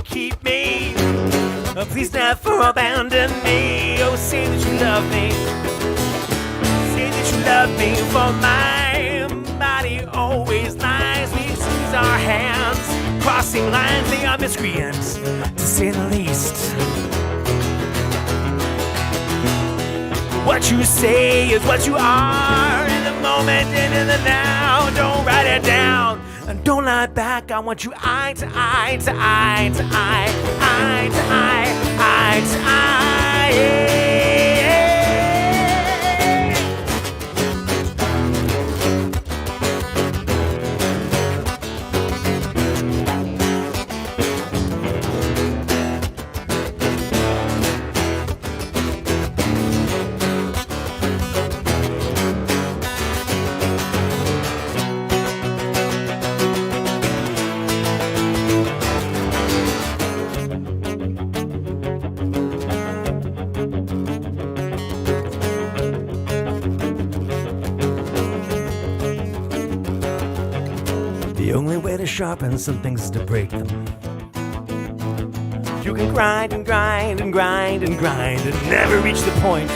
Oh, please never abandon me. Oh, say that you love me. Love me for my body always lies. We seize our hands, crossing lines. They are miscreants, to say the least. What you say is what you are in the moment and in the now. Don't write it down and don't lie back. I want you eye to eye to eye to eye, eye to eye, eye to eye. Yeah. The only way to sharpen some things is to break them. You can grind and grind and grind and grind and never reach the point.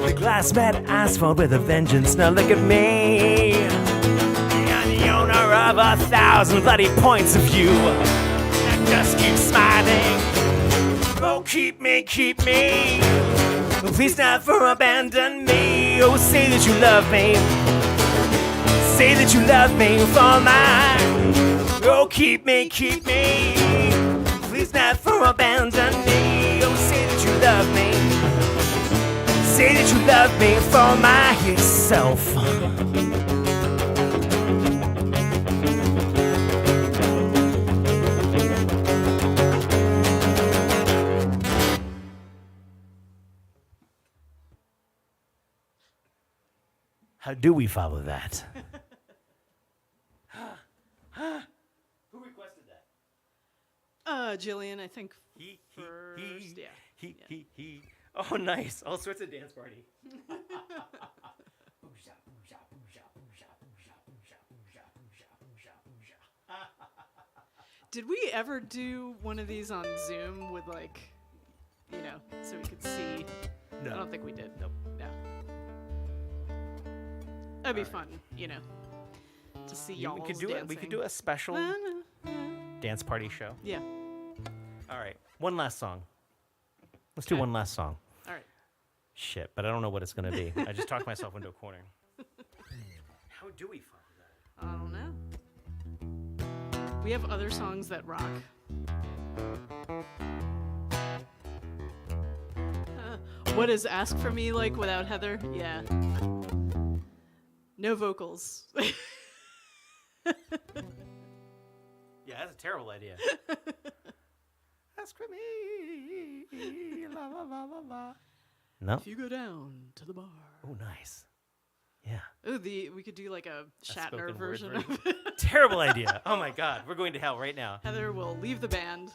The glass mat asphalt with a vengeance. Now look at me. I'm the owner of 1,000 bloody points of view. And just keep smiling. Oh, keep me. Oh, please never abandon me. Oh, say that you love me. Say that you love me for mine. Oh, keep me. Please never abandon me. Oh, say that you love me. Say that you love me for myself. How do we follow that? Who requested that? Jillian, I think He, first. Yeah. he. Oh, nice. All sorts of dance party. Did we ever do one of these on Zoom with like, so we could see? No. I don't think we did. Nope. No. That'd be All fun, to see y'all We could do dancing. it. We could do a special dance party show. Yeah. All right. One last song. Let's do Okay. one last song. All right. Shit, but I don't know what it's going to be. I just talked myself into a corner. How do we follow that? I don't know. We have other songs that rock. What is Ask For Me like without Heather? Yeah. No vocals. Yeah, that's a terrible idea. Ask for me. La, la, la, la, la. No? If you go down to the bar. Oh, nice. Yeah. Oh, we could do like a Shatner spoken word version of it. Terrible idea. Oh, my God. We're going to hell right now. Heather will leave the band.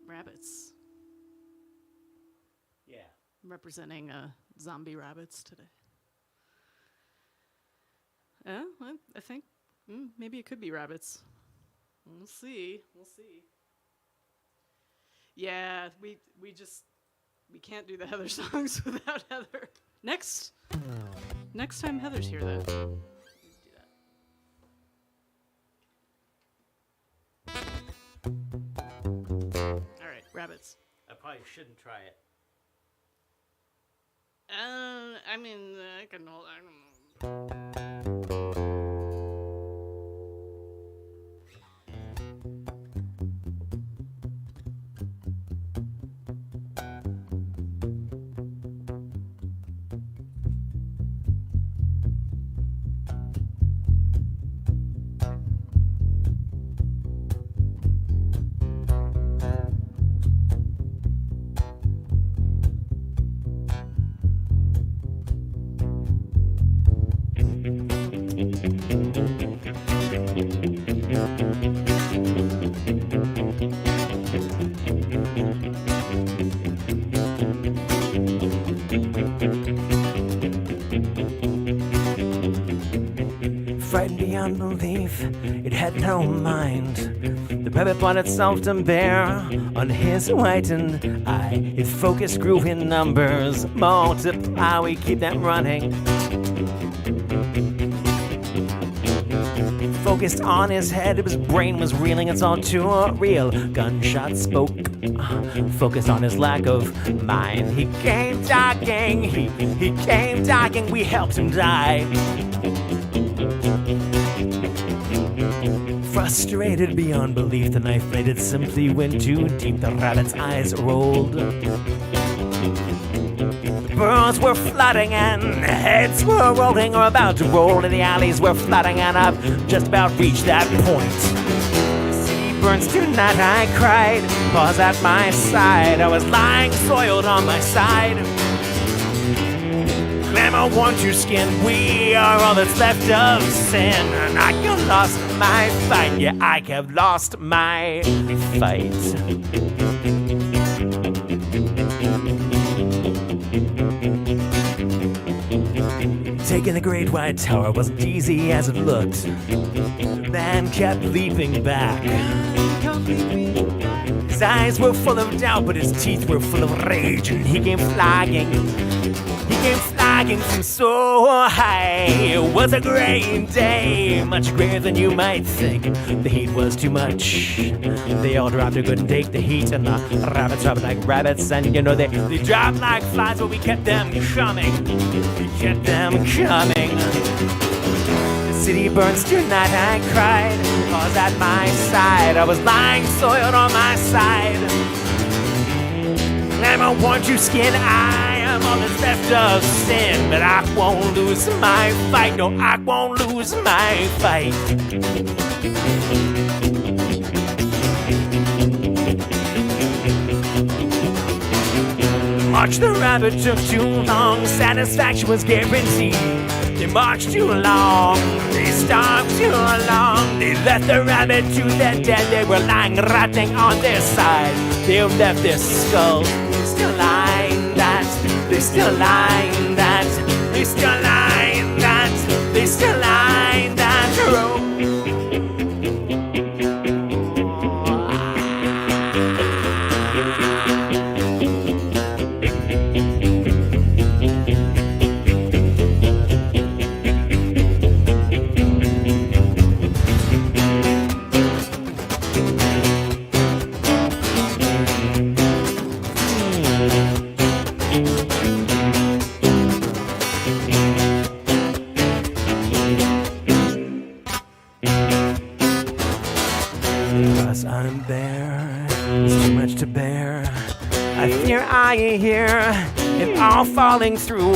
Rabbits. Yeah. I'm representing zombie rabbits today. I think maybe it could be rabbits. We'll see. Yeah, we can't do the Heather songs without Heather. Next time Heather's here, though. We can do that. All right, rabbits. I probably shouldn't try it. I mean, I can hold. I don't know. Frightened beyond belief, it had no mind. The rabbit brought itself to bear on his whitened eye. Its focus grew in numbers, multiply, we keep them running. Focused on his head, his brain was reeling, it's all too real. Gunshots spoke, focused on his lack of mind. He came talking, he came talking, we helped him die. Frustrated beyond belief, the knife blade it simply went too deep. The rabbit's eyes rolled. The birds were flooding and heads were rolling or about to roll. And the alleys were flooding and I've just about reached that point. The city burns tonight, I cried. Paws at my side, I was lying soiled on my side. Glamour worn to skin, we are all that's left of sin. And I have lost my fight, yeah, I have lost my fight. Taking the great white tower wasn't easy as it looked. The man kept leaping back. His eyes were full of doubt, but his teeth were full of rage. And he came flying from so high. It was a great day, much greater than you might think. The heat was too much. They all dropped, they couldn't take the heat. And the rabbits dropped like rabbits. And you know, they dropped like flies, but we kept them coming. We kept them coming. The city burns tonight, I cried. Cause at my side, I was lying soiled on my side. I'm a one-true skin, I am all that's left of sin. But I won't lose my fight, no, I won't lose my fight. March the rabbit took too long, satisfaction was guaranteed. They marched too long, they stopped too long. They left the rabbit to their death, they were lying, rotting on their side. They left their skull, still lying that, they still lying that, they still lying that, they still lying that road. I'm there, there's too much to bear. I fear I hear it all falling through.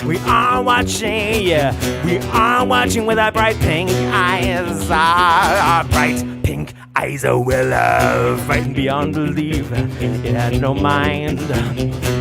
We are watching, yeah, we are watching with our bright pink eyes. Our bright pink eyes will frighten beyond belief. It had no mind,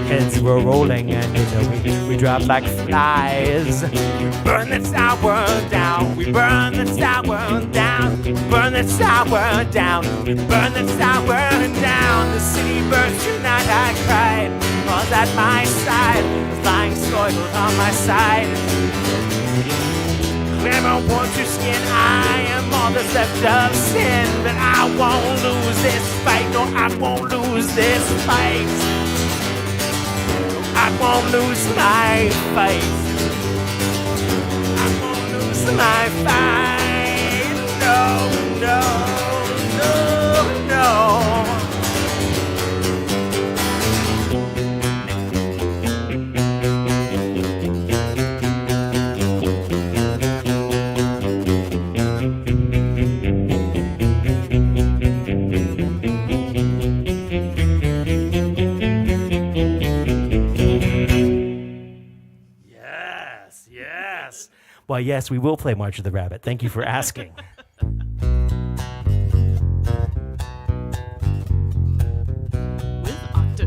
heads were rolling, and we dropped like flies. We burn the tower down, we burn the tower down, burn the tower down, we burn the tower down. The city burns tonight, I cried, was at my side, was lying soiled on my side. I'm a one-true skin, I am all that's left of sin. But I won't lose this fight, no, I won't lose this fight. I won't lose my fight. I won't lose my fight. No, no, no, no. Well, yes, we will play March of the Rabbit. Thank you for asking. With Octo.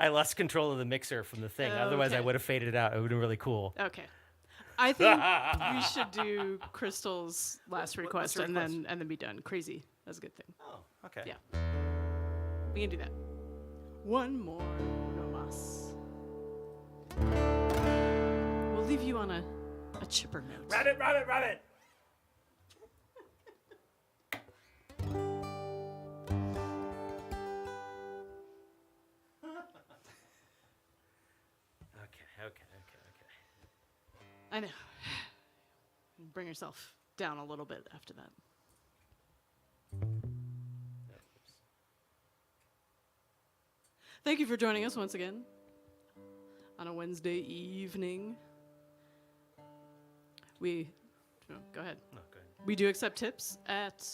I lost control of the mixer from the thing. Otherwise, I would have faded it out. It would have been really cool. Okay. I think we should do Crystal's last request her and request? then be done. Crazy. That's a good thing. Oh, okay. Yeah. We can do that. One more, no mas. We'll leave you on a chipper note. Rabbit, rabbit, rabbit. Okay. I know. Bring yourself down a little bit after that. Thank you for joining us once again on a Wednesday evening. Go ahead. No, go ahead. We do accept tips at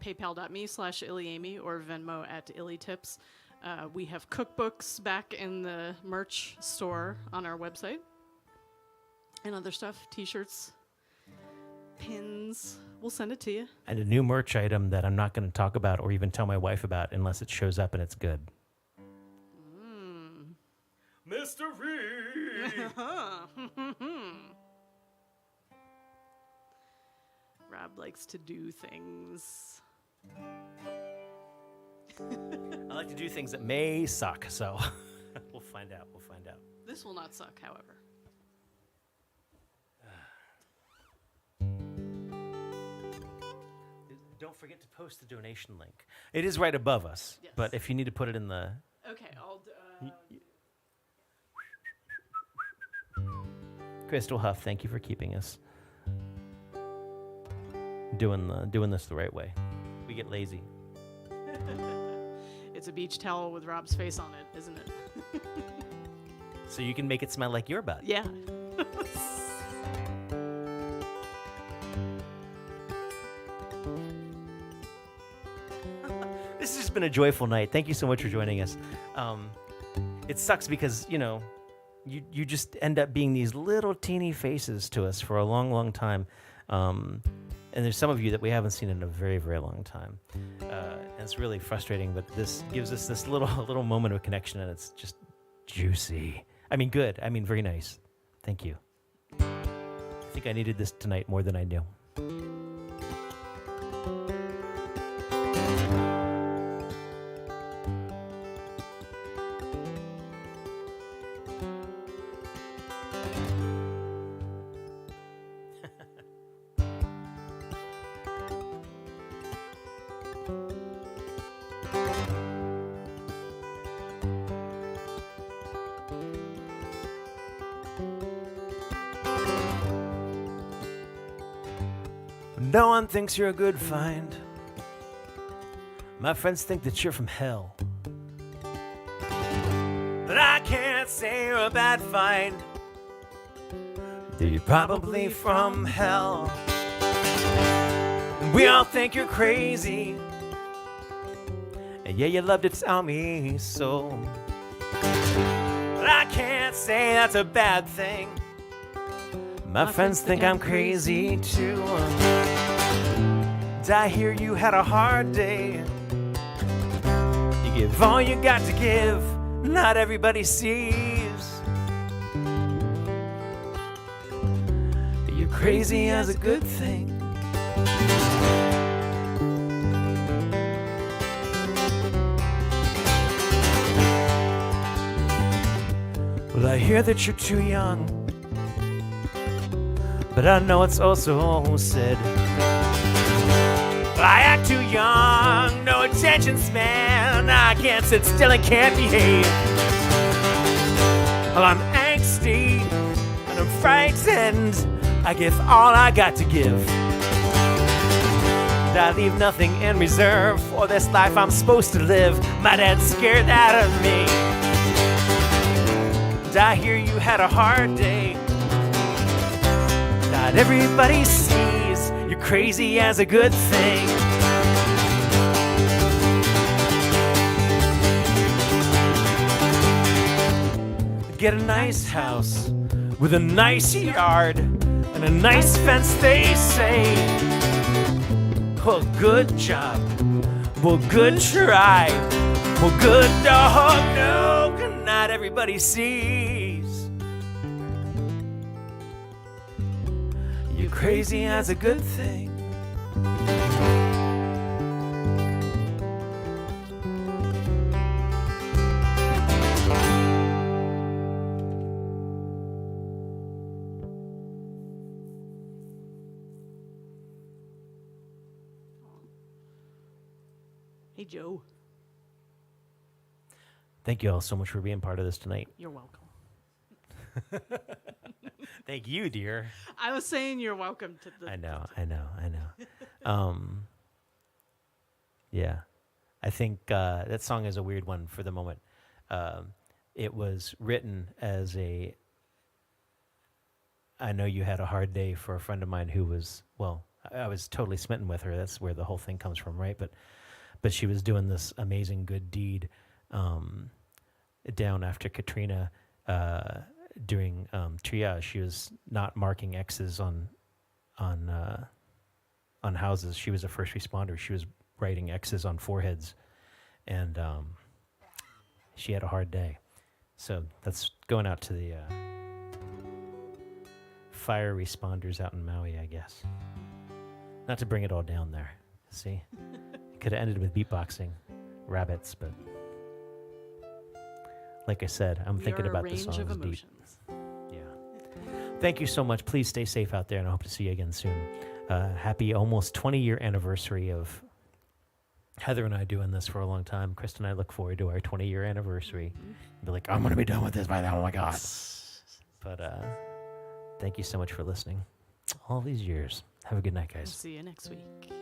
paypal.me/ilyAIMY or Venmo at ilytips. We have cookbooks back in the merch store on our website and other stuff, t-shirts, pins. We'll send it to you. And a new merch item that I'm not going to talk about or even tell my wife about unless it shows up and it's good. Mystery! Rob likes to do things. I like to do things that may suck, so we'll find out. This will not suck, however. Don't forget to post the donation link. It is right above us, Yes. but if you need to put it in the... Okay, I'll... Crystal Huff, thank you for keeping us doing this the right way. We get lazy. It's a beach towel with Rob's face on it, isn't it? So you can make it smell like your butt. Yeah. This has just been a joyful night. Thank you so much for joining us. It sucks because, you just end up being these little teeny faces to us for a long, long time. And there's some of you that we haven't seen in a very, very long time. And it's really frustrating, but this gives us this little moment of connection, and it's just juicy. I mean, good. I mean, very nice. Thank you. I think I needed this tonight more than I knew. No one thinks you're a good find. My friends think that you're from hell. But I can't say you're a bad find. You're probably from hell. We all think you're crazy. And yeah, you love to tell me so. But I can't say that's a bad thing. My friends think I'm crazy too. I hear you had a hard day. You give all you got to give. Not everybody sees. You're crazy as a good thing. Well, I hear that you're too young, but I know it's also said I act too young, no attention span. I can't sit still and can't behave. Well, I'm angsty and I'm frightened. I give all I got to give. And I leave nothing in reserve for this life I'm supposed to live. My dad's scared out of me. And I hear you had a hard day. Not everybody sees you're crazy as a good thing. Get a nice house with a nice yard and a nice fence, they say. Well, good job. Well, good try. Well, good dog. No, not everybody sees you're crazy as a good thing. Hey, Joe. Thank you all so much for being part of this tonight. You're welcome. Thank you, dear. I was saying you're welcome to the... I know. Yeah. I think that song is a weird one for the moment. It was written as a... I know you had a hard day for a friend of mine who was... Well, I was totally smitten with her. That's where the whole thing comes from, right? But she was doing this amazing good deed down after Katrina during triage. She was not marking X's on on houses. She was a first responder. She was writing X's on foreheads, and she had a hard day. So that's going out to the fire responders out in Maui, I guess. Not to bring it all down there. See? Could have ended with beatboxing rabbits, but like I said, I'm thinking about the songs deep. Yeah. Thank you so much. Please stay safe out there, and I hope to see you again soon. Happy almost 20-year anniversary of Heather and I doing this for a long time. Kristen and I look forward to our 20-year anniversary. Be like, I'm going to be done with this by then. Oh, my God. But thank you so much for listening all these years. Have a good night, guys. See you next week.